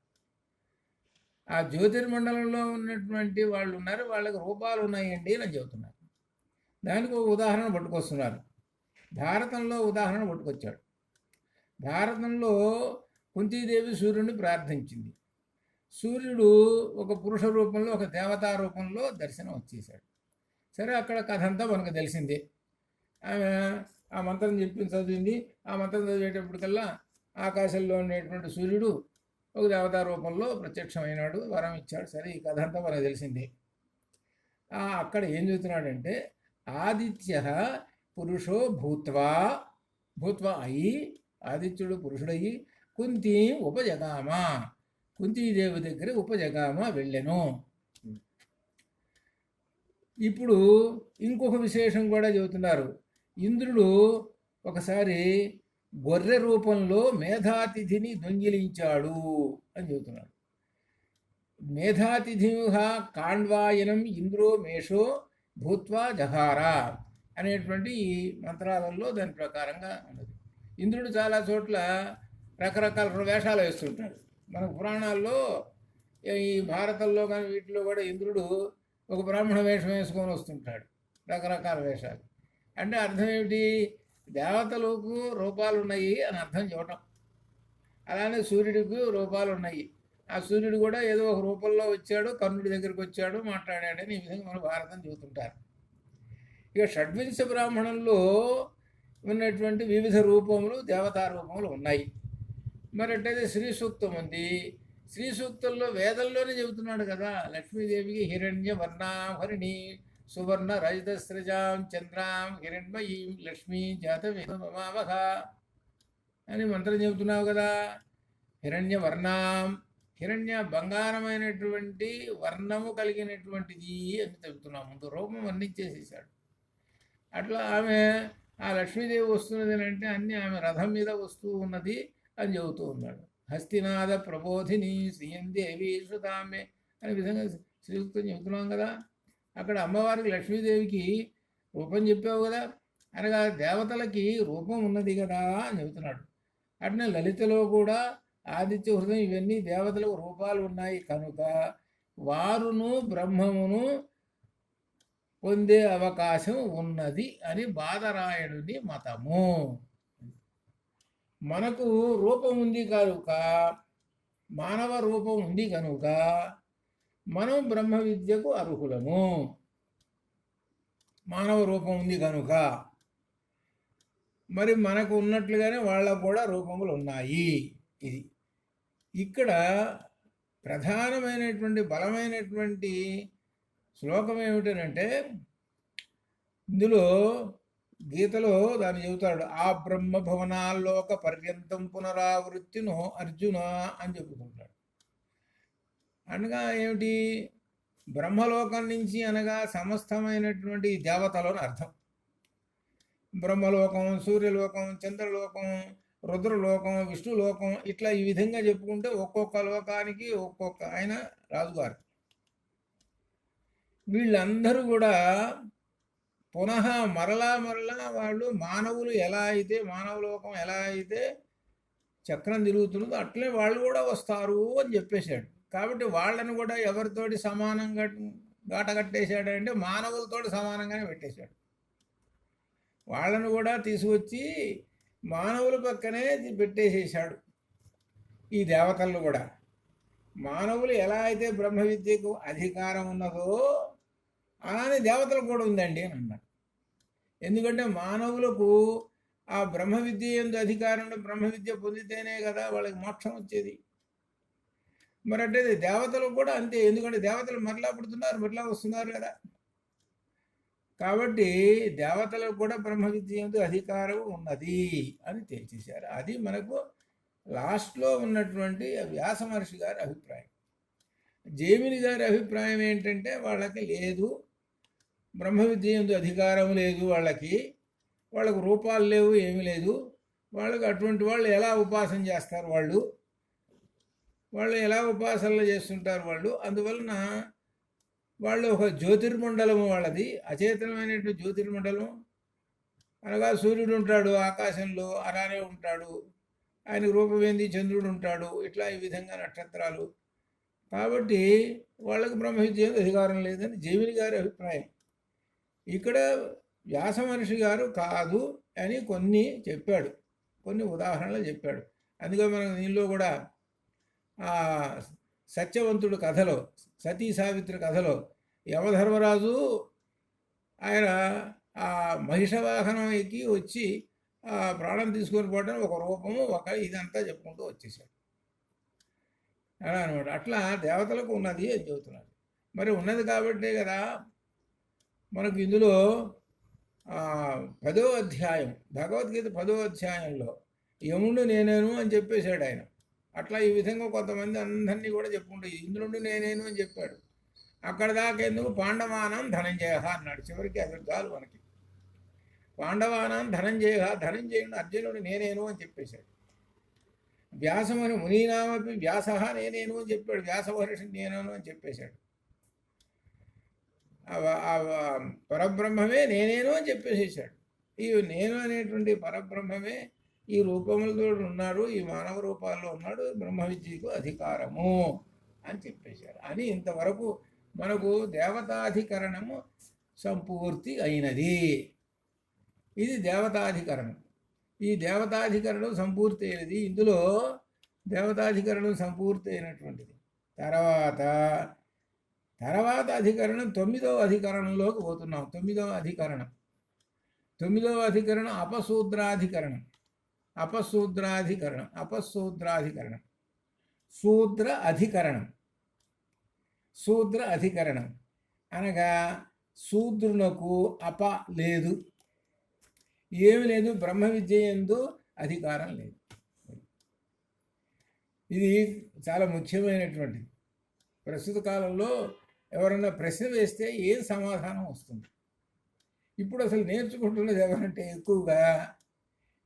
ఆ జ్యోతిర్మండలంలో ఉన్నటువంటి వాళ్ళు ఉన్నారు, వాళ్ళకి రూపాలు ఉన్నాయండి అని చెబుతున్నారు. దానికి ఒక ఉదాహరణ పట్టుకొస్తున్నారు. భారతంలో ఉదాహరణ పట్టుకొచ్చాడు. భారతంలో కుంతీదేవి సూర్యుడిని ప్రార్థించింది. సూర్యుడు ఒక పురుష రూపంలో ఒక దేవతా రూపంలో దర్శనం వచ్చేసాడు. సరే, అక్కడ కథ అంతా మనకు తెలిసిందే. ఆమె ఆ మంత్రం చదివింది. ఆ మంత్రం చదివేటప్పటికల్లా ఆకాశంలో ఉండేటువంటి సూర్యుడు ఒక దేవతా రూపంలో ప్రత్యక్షమైనాడు, వరం ఇచ్చాడు. సరే, ఈ కథ అంతా మనకు తెలిసిందే. అక్కడ ఏం చెబుతున్నాడంటే ఆదిత్య పురుషో భూత్వా అయి, ఆదిత్యుడు పురుషుడయ్యి కుంతి ఉపజగామ, కుంతీదేవి దగ్గర ఉపజగామ వెళ్ళెను. ఇప్పుడు ఇంకొక విశేషం కూడా చెబుతున్నారు. ఇంద్రుడు ఒకసారి గొర్రె రూపంలో మేధాతిథిని దొంగిలించాడు అని చెబుతున్నాడు. మేధాతిథిహ కాండ్వాయనం ఇంద్రో మేషో భూత్వా జహారా అనేటువంటి ఈ మంత్రాలలో దాని ప్రకారంగా ఉన్నది. ఇంద్రుడు చాలా చోట్ల రకరకాల వేషాలు వేస్తుంటాడు. మన పురాణాల్లో ఈ భారతంలో కానీ వీటిలో కూడా ఇంద్రుడు ఒక బ్రాహ్మణ వేషం వేసుకొని వస్తుంటాడు, రకరకాల వేషాలు. అంటే అర్థం ఏమిటి? దేవతలకు రూపాలు ఉన్నాయి అని అర్థం చెప్పటం. అలానే సూర్యుడికి రూపాలు ఉన్నాయి. ఆ సూర్యుడు కూడా ఏదో ఒక రూపంలో వచ్చాడు, కర్ణుడి దగ్గరికి వచ్చాడు, మాట్లాడాడని ఈ విధంగా మన భారతం చెబుతుంటారు. ఇక షడ్వింశ బ్రాహ్మణంలో ఉన్నటువంటి వివిధ రూపములు, దేవతా రూపములు ఉన్నాయి. మరి అట్టయితే శ్రీ సూక్తం ఉంది. శ్రీ సూక్తంలో వేదంలోనే చెబుతున్నాడు కదా, లక్ష్మీదేవికి హిరణ్య వర్ణాభరణి సువర్ణ రజతస్రజాం చంద్రాం హిరణ్మయీం లక్ష్మీ జాతవేదమావహ అని మంత్రం చెబుతున్నావు కదా. హిరణ్య వర్ణాం, హిరణ్య బంగారమైనటువంటి వర్ణము కలిగినటువంటిది అని చెబుతున్నాం. ముందు రూపం వర్ణించేసేసాడు. అట్లా ఆమె ఆ లక్ష్మీదేవి వస్తున్నది అని అంటే అన్నీ ఆమె రథం మీద వస్తూ ఉన్నది అని చెబుతూ ఉన్నాడు. హస్తినాథ ప్రబోధిని శ్రీయందేవి సుతామే అనే విధంగా శ్రీసూక్తం చెబుతున్నాం కదా. అక్కడ అమ్మవారికి లక్ష్మీదేవికి రూపం చెప్పావు కదా, అనగా దేవతలకి రూపం ఉన్నది కదా అని చెబుతున్నాడు. అట్నే లలితలో కూడా ఆదిత్య హృదయం ఇవన్నీ దేవతలకు రూపాలు ఉన్నాయి కనుక వారును బ్రహ్మమును పొందే అవకాశం ఉన్నది అని బాదరాయణుని మతము. మనకు రూపం ఉంది కనుక, మానవ రూపం ఉంది కనుక మనం బ్రహ్మ విద్యకు అర్హులము. మానవ రూపం ఉంది కనుక మరి మనకు ఉన్నట్లుగానే వాళ్ళకు కూడా రూపములు ఉన్నాయి. ఇది ఇక్కడ ప్రధానమైనటువంటి బలమైనటువంటి శ్లోకం ఏమిటనంటే, ఇందులో గీతలో దాన్ని చెబుతాడు. ఆ బ్రహ్మ భవనాల్లోక పర్యంతం పునరావృత్తిను అర్జున అని చెప్పుకుంటాడు. అనగా ఏమిటి? బ్రహ్మలోకం నుంచి అనగా సమస్తమైనటువంటి దేవతలను అర్థం. బ్రహ్మలోకం, సూర్యలోకం, చంద్రలోకం, రుద్రలోకం, విష్ణులోకం, ఇట్లా ఈ విధంగా చెప్పుకుంటే ఒక్కొక్క లోకానికి ఒక్కొక్క ఆయన రాజుగారు. వీళ్ళందరూ కూడా పునః మరలా వాళ్ళు మానవులు ఎలా అయితే, మానవలోకం ఎలా అయితే చక్రం తిరుగుతుందో అట్లే వాళ్ళు కూడా వస్తారు అని చెప్పేశాడు. కాబట్టి వాళ్ళని కూడా ఎవరితోటి సమానంగా గాట కట్టేశాడంటే మానవులతోటి సమానంగానే పెట్టేశాడు. వాళ్ళను కూడా తీసుకొచ్చి మానవుల పక్కనే పెట్టేసేసాడు. ఈ దేవతలను కూడా మానవులు ఎలా అయితే బ్రహ్మ విద్యకు అధికారం ఉన్నదో అలానే దేవతలకు కూడా ఉందండి అని అన్నాడు. ఎందుకంటే మానవులకు ఆ బ్రహ్మ విద్య ఎందు అధికారం, బ్రహ్మ విద్య పొందితేనే కదా వాళ్ళకి మోక్షం వచ్చేది. మరి అంటే దేవతలకు కూడా అంతే. ఎందుకంటే దేవతలు మరలా పుడుతున్నారు, మరలా వస్తున్నారు కదా. కాబట్టి దేవతలకు కూడా బ్రహ్మ విద్య ఎందు అధికారం ఉన్నది అని తేల్చేశారు. అది మనకు లాస్ట్లో ఉన్నటువంటి వ్యాస మహర్షి గారి అభిప్రాయం. జైమిని గారి అభిప్రాయం ఏంటంటే వాళ్ళకి లేదు, బ్రహ్మ విద్య ఎందు అధికారం లేదు, వాళ్ళకు రూపాలు లేవు, ఏమీ లేదు. వాళ్ళకు అటువంటి వాళ్ళు ఎలా ఉపాసన చేస్తారు, వాళ్ళు ఎలా ఉపాసనలు చేస్తుంటారు అందువలన వాళ్ళు ఒక జ్యోతిర్మండలము, వాళ్ళది అచేతనమైనటువంటి జ్యోతిర్మండలం. అనగా సూర్యుడు ఉంటాడు ఆకాశంలో, అలానే ఉంటాడు, ఆయన రూపం ఏంది, చంద్రుడు ఉంటాడు, ఇట్లా ఈ విధంగా నక్షత్రాలు. కాబట్టి వాళ్ళకు బ్రహ్మ విద్య అధికారం లేదని జైమిని గారి అభిప్రాయం. ఇక్కడ వ్యాస మహర్షి గారు కాదు అని కొన్ని చెప్పాడు, కొన్ని ఉదాహరణలు చెప్పాడు. అందుకే మనం దీనిలో కూడా సత్యవంతుడు కథలో, సతీ సావిత్రి కథలో యమధర్మరాజు ఆయన ఆ మహిషవాహనం ఎక్కి వచ్చి ప్రాణం తీసుకొని పోవడానికి ఒక రూపము, ఒక ఇదంతా చెప్పుకుంటూ వచ్చేసాడు. అలా అనమాట. అట్లా దేవతలకు ఉన్నది అని చెబుతున్నారు. మరి ఉన్నది కాబట్టే కదా మనకు ఇందులో 10వ అధ్యాయం, భగవద్గీత 10వ అధ్యాయంలో యముడు నేనేను అని చెప్పేశాడు ఆయన. అట్లా ఈ విధంగా కొంతమంది అందరినీ కూడా చెప్పుకుంటూ ఇంద్రుడు నేనేను అని చెప్పాడు. అక్కడ దాకా ఎందుకు పాండవానం ధనంజయ అన్నాడు. చివరికి అసలు చాలు మనకి. పాండవానం ధనంజయుడు అర్జునుడు నేనేను అని చెప్పేశాడు. వ్యాసమని మునీనామపి వ్యాస నేనేను అని చెప్పాడు. వ్యాస మహర్షి నేనేను అని చెప్పేశాడు. పరబ్రహ్మమే నేనేను అని చెప్పేసేసాడు. ఈ నేను అనేటువంటి పరబ్రహ్మమే ఈ రూపములతో ఉన్నాడు, ఈ మానవ రూపాల్లో ఉన్నాడు, బ్రహ్మ విద్యకు అధికారము అని చెప్పేశారు. అని ఇంతవరకు మనకు దేవతాధికరణము సంపూర్తి అయినది. ఇది దేవతాధికరణం. ఈ దేవతాధికరణం సంపూర్తి అయినది. ఇందులో దేవతాధికరణం సంపూర్తి అయినటువంటిది. తర్వాత అధికరణం 9వ అధికరణంలోకి పోతున్నాం. 9వ అధికరణం అపశూద్రాధికరణం. శూద్ర అధికరణం అనగా శూద్రునకు లేదు, ఏమి లేదు, బ్రహ్మ విద్య యందు అధికారం లేదు. ఇది చాలా ముఖ్యమైనటువంటిది. ప్రస్తుత కాలంలో ఎవరన్నా ప్రశ్న వేస్తే ఏం సమాధానం వస్తుంది? ఇప్పుడు అసలు నేర్చుకుంటున్నది ఎవరంటే ఎక్కువగా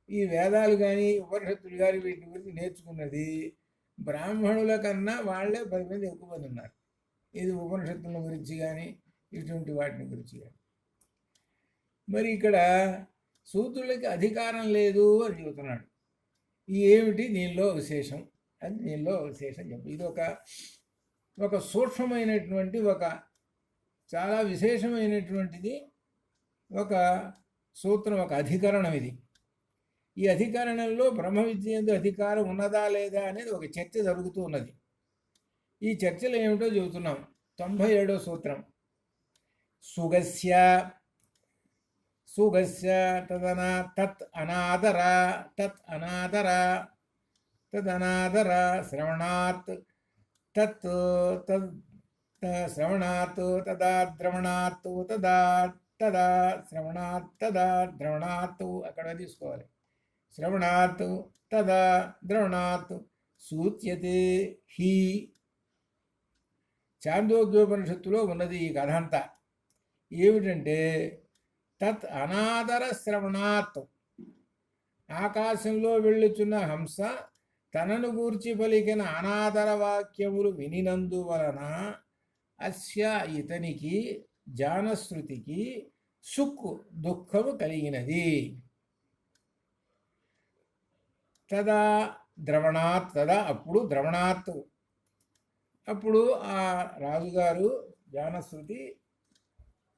ఈ వేదాలు కానీ ఉపనిషత్తులు కానీ వీటి గురించి నేర్చుకున్నది బ్రాహ్మణుల కన్నా వాళ్ళే 10 మంది ఎక్కువ మంది ఉన్నారు. ఇది ఉపనిషత్తుల గురించి కానీ ఇటువంటి వాటిని గురించి కానీ. మరి ఇక్కడ శూద్రులకి అధికారం లేదు అని చెబుతున్నాడు. ఏమిటి దీనిలో విశేషం అని చెప్పి ఇది ఒక సూక్ష్మమైనటువంటి చాలా విశేషమైనటువంటిది ఒక సూత్రం, ఒక అధికరణం ఇది. ఈ అధికరణంలో బ్రహ్మ విద్య యందు అధికారం ఉన్నదా లేదా అనేది ఒక చర్చ జరుగుతూ ఉన్నది. ఈ చర్చలు ఏమిటో చెబుతున్నాం. 97వ సూత్రం సుగస్య తత్ అనాదర శ్రవణాత్ శ్రవణాత్ తదా ద్రవణాత్ తదా శ్రవణాత్ తదా ద్రవణాత్ అక్కడ తీసుకోవాలి. శ్రవణాత్ తదా ద్రవణాత్ సూచ్యతే హి. చాందోగ్యోపనిషత్తులో ఉన్నది ఈ కథ అంతా. ఏమిటంటే తత్ అనాదర శ్రవణాత్, ఆకాశంలో వెళ్ళుచున్న హంస తనను గూర్చి పలికిన అనాదర వాక్యములు వినినందువలన అస్య ఇతనికి జానశ్రుతికి దుఃఖము కలిగినది. తదా ద్రవణాత్ అప్పుడు ద్రవణాత్ అప్పుడు ఆ రాజుగారు జానశ్రుతి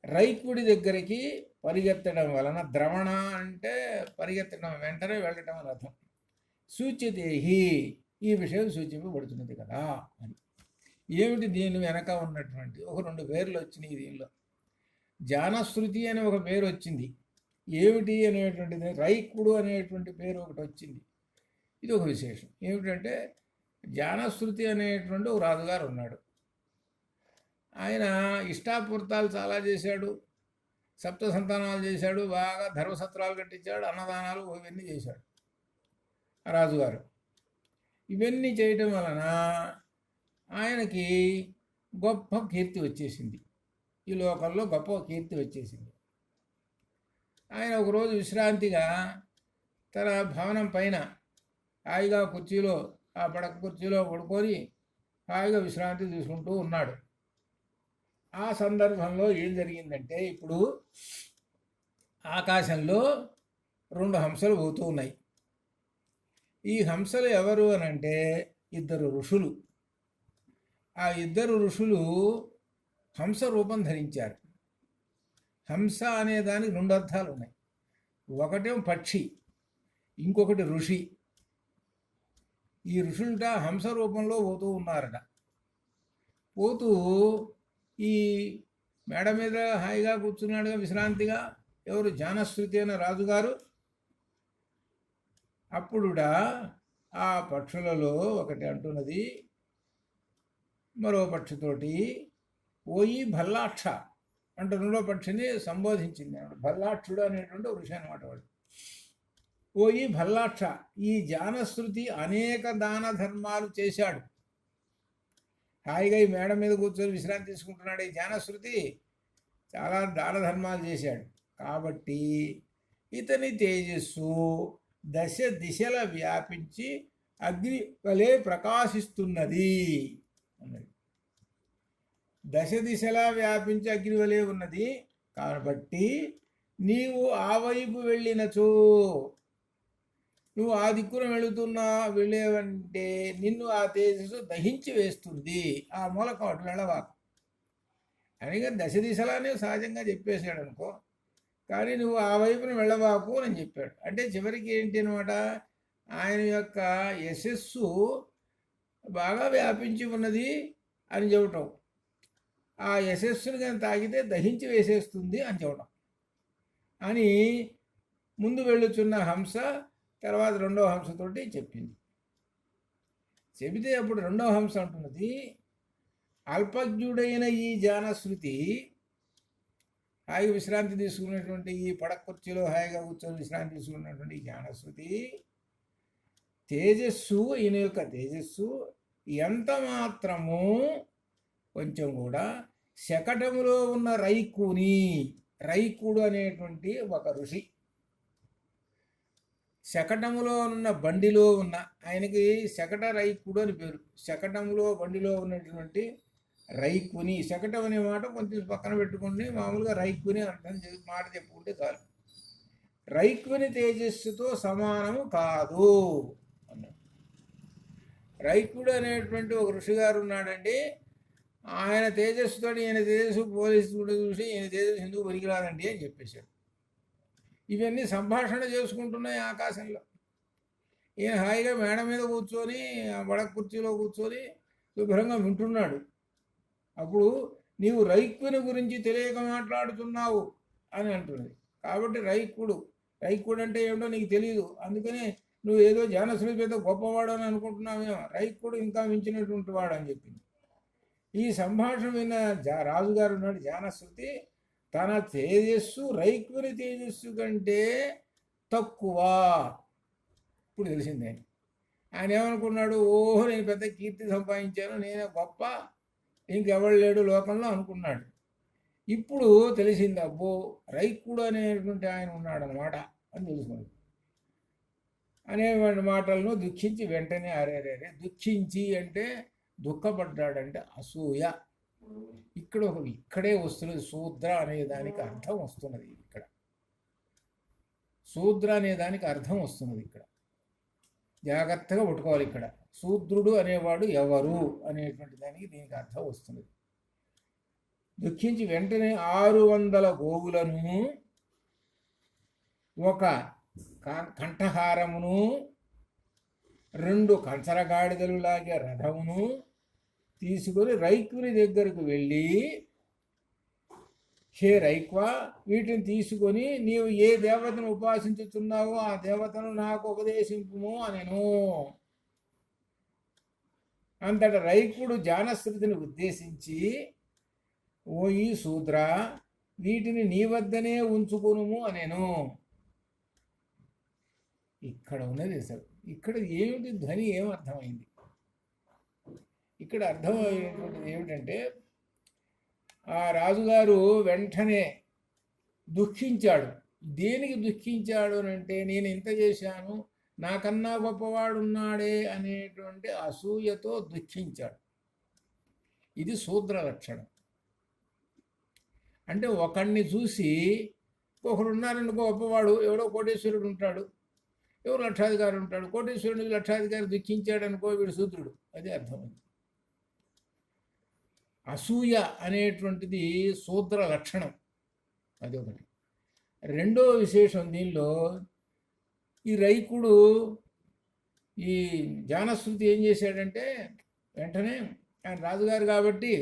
రైకుడి దగ్గరికి పరిగెత్తడం వలన, ద్రవణ అంటే పరిగెత్తడం, వెంటనే వెళ్ళటం అని అర్థం. సూచ్యతేహి, ఈ విషయం సూచింపబడుతున్నది కదా అని. ఏమిటి దీని వెనక ఉన్నటువంటి ఒక 2 పేర్లు వచ్చినాయి దీనిలో. జానశ్రుతి అనే ఒక పేరు వచ్చింది. ఏమిటి అనేటువంటిది రైకుడు అనేటువంటి పేరు ఒకటి వచ్చింది. ఇది ఒక విశేషం. ఏమిటంటే జానశ్రుతి అనేటువంటి ఒక రాజుగారు ఉన్నాడు. ఆయన ఇష్టాపూర్తాలు చాలా చేశాడు, 7 సంతానాలు చేశాడు, బాగా ధర్మసత్రాలు కట్టించాడు, అన్నదానాలు ఇవన్నీ చేశాడు ఆ రాజుగారు. ఇవన్నీ చేయటం వలన ఆయనకి గొప్ప కీర్తి వచ్చేసింది, ఈ లోకంలో గొప్ప కీర్తి వచ్చేసింది. ఆయన ఒకరోజు విశ్రాంతిగా తన భవనం పైన హాయిగా కుర్చీలో, ఆ పడక కుర్చీలో పడుకొని హాయిగా విశ్రాంతి తీసుకుంటూ ఉన్నాడు. ఆ సందర్భంలో ఏం జరిగిందంటే, ఇప్పుడు ఆకాశంలో 2 హంసలు పోతూ ఉన్నాయి. ఈ హంసలు ఎవరు అని అంటే 2 ఋషులు. ఆ 2 ఋషులు హంస రూపం ధరించారు. హంస అనే దానికి 2 అర్థాలు ఉన్నాయి. ఒకటేమో పక్షి, ఇంకొకటి ఋషి. ఈ ఋషులుట హంస రూపంలో పోతూ ఉన్నారట. పోతూ ఈ మేడ మీద హాయిగా కూర్చున్నాడుగా విశ్రాంతిగా ఎవరు, జానశ్రుతి అనే రాజుగారు. అప్పుడుట ఆ పక్షులలో ఒకటి అంటున్నది మరో పక్షితోటి, ఓయి భల్లాక్ష అంటే 2వ పక్షిని సంబోధించింది. భల్లాక్షుడు అనేటువంటి ఋషి అనమాట వాడు. ఓయి భల్లాక్ష, ఈ జానశ్రుతి అనేక దాన ధర్మాలు చేశాడు. హాయిగా ఈ మేడ మీద కూర్చొని విశ్రాంతి తీసుకుంటున్నాడు. ఈ జానశ్రుతి చాలా దాన ధర్మాలు చేశాడు. కాబట్టి ఇతని తేజస్సు 10 దిశల వ్యాపించి అగ్ని వలె ప్రకాశిస్తున్నది అన్నది. 10 దిశలా వ్యాపించి అగ్ని వలె ఉన్నది. కాబట్టి నీవు ఆ వైపు వెళ్ళినచో, నువ్వు ఆ దిక్కున వెళ్ళేవంటే నిన్ను ఆ తేజస్సు దహించి వేస్తుంది. ఆ మూలకం అటు వెళ్ళవాకు అనిగా 10 దిశలానే సహజంగా చెప్పేశాడు అనుకో. కానీ నువ్వు ఆ వైపున వెళ్ళబాకు అని చెప్పాడు. అంటే చివరికి ఏంటి అనమాట, ఆయన యొక్క యశస్సు బాగా వ్యాపించి ఉన్నది అని చెప్పటం, ఆ యశస్సును కానీ తాగితే దహించి వేసేస్తుంది అని చెప్పడం అని ముందు వెళ్ళుచున్న హంస తర్వాత రెండవ హంసతోటి చెప్పింది. చెబితే అప్పుడు రెండవ హంస అంటున్నది, అల్పజ్ఞుడైన ఈ జానశ్రుతి హాయిగా విశ్రాంతి తీసుకున్నటువంటి, ఈ పడక కుర్చీలో హాయిగా కూర్చొని విశ్రాంతి తీసుకున్నటువంటి ఈ జానశ్రుతి తేజస్సు, ఈయన యొక్క తేజస్సు ఎంత మాత్రము కొంచెం కూడా శకటములో ఉన్న రైకుడు అనేటువంటి ఒక ఋషి, శకటములో ఉన్న బండిలో ఉన్న ఆయనకి శకట రైకుడు అని పేరు. శకటములో బండిలో ఉన్నటువంటి రైకుని, శకటం అనే మాట కొంచెం పక్కన పెట్టుకుని మామూలుగా రైకుని అర్థం మాట చెప్పుకుంటే చాలు. రైకుని తేజస్సుతో సమానము కాదు అన్నాడు. రైకుడు అనేటువంటి ఒక ఋషి గారు ఉన్నాడండి, ఆయన తేజస్సుతో ఈయన తేజస్సు పోలీసు చూసి ఈయన తేజస్సు ఎందుకు పనికిరాదండి అని చెప్పేశాడు. ఇవన్నీ సంభాషణ చేసుకుంటున్నాయి ఆకాశంలో. ఈయన హాయిగా మేడ మీద కూర్చొని వడక కుర్చీలో కూర్చొని శుభ్రంగా వింటున్నాడు. అప్పుడు నీవు రైకుని గురించి తెలియక మాట్లాడుతున్నావు అని అంటున్నది. కాబట్టి రైకుడు అంటే ఏమిటో నీకు తెలియదు, అందుకనే నువ్వు ఏదో జానశ్రుతి పెద్ద గొప్పవాడు అని అనుకుంటున్నావేమో, రైకుడు ఇంకా మించినటువంటి వాడు అని చెప్పింది. ఈ సంభాషణ విన్న రాజుగారు ఉన్నాడు జానశ్రుతి, తన తేజస్సు రైకుని తేజస్సు కంటే తక్కువ. ఇప్పుడు తెలిసింది ఆయన ఏమనుకున్నాడు, ఓహో నేను పెద్ద కీర్తి సంపాదించాను, నేనే గొప్ప, ఇంకెవడు లేడు లోకంలో అనుకున్నాడు. ఇప్పుడు తెలిసింది, అబ్బో రైకుడు అనేటువంటి ఆయన ఉన్నాడనమాట అని తెలుసుకున్నాడు. అనేటువంటి మాటలను దుఃఖించి వెంటనే అరేరేరే, దుఃఖించి అంటే దుఃఖపడ్డాడంటే అసూయ. ఇక్కడే వస్తున్నది శూద్ర అనే దానికి అర్థం వస్తున్నది. ఇక్కడ శూద్ర అనే దానికి అర్థం వస్తున్నది. ఇక్కడ జాగ్రత్తగా పట్టుకోవాలి. ఇక్కడ శూద్రుడు అనేవాడు ఎవరు అనేటువంటి దానికి దీనికి అర్థం వస్తున్నది. దుఃఖించి వెంటనే 600 గోవులను, ఒక కంఠహారమును, 2 కంచరగాడిదలు లాగే రథమును తీసుకొని రైకుని దగ్గరకు వెళ్ళి, హే రైక్వా, వీటిని తీసుకొని నీవు ఏ దేవతను ఉపాసించుతున్నావో ఆ దేవతను నాకు ఉపదేశింపుము అనెను. అంతట రైకుడు జానశ్రుతిని ఉద్దేశించి, ఓ ఈ శూద్ర, వీటిని నీ వద్దనే ఉంచుకునుము అనెను. ఇక్కడ ఉన్నది అసలు, ఇక్కడ ఏమిటి ధ్వని ఏమర్థమైంది? ఇక్కడ అర్థమైనటువంటిది ఏమిటంటే, ఆ రాజుగారు వెంటనే దుఃఖించాడు. దేనికి దుఃఖించాడు అంటే, నేను ఇంత చేశాను, నాకన్నా గొప్పవాడున్నాడే అనేటువంటి అసూయతో దుఃఖించాడు. ఇది శూద్ర లక్షణం. అంటే ఒకడిని చూసి, ఒకడు ఉన్నారనుకో గొప్పవాడు, ఎవడో కోటేశ్వరుడు ఉంటాడు, ఎవరు లక్షాధికారి ఉంటాడు, కోటేశ్వరుడికి లక్షాధికారి దుఃఖించాడు అనుకో, వీడు శూద్రుడు. అదే అర్థమైంది. అసూయ అనేటువంటిది శూద్ర లక్షణం, అది ఒకటి. రెండో విశేషం దీనిలో, ఈ రైకుడు ఈ జానశ్రుతి ఏం చేశాడంటే, వెంటనే ఆయన రాజుగారు కాబట్టి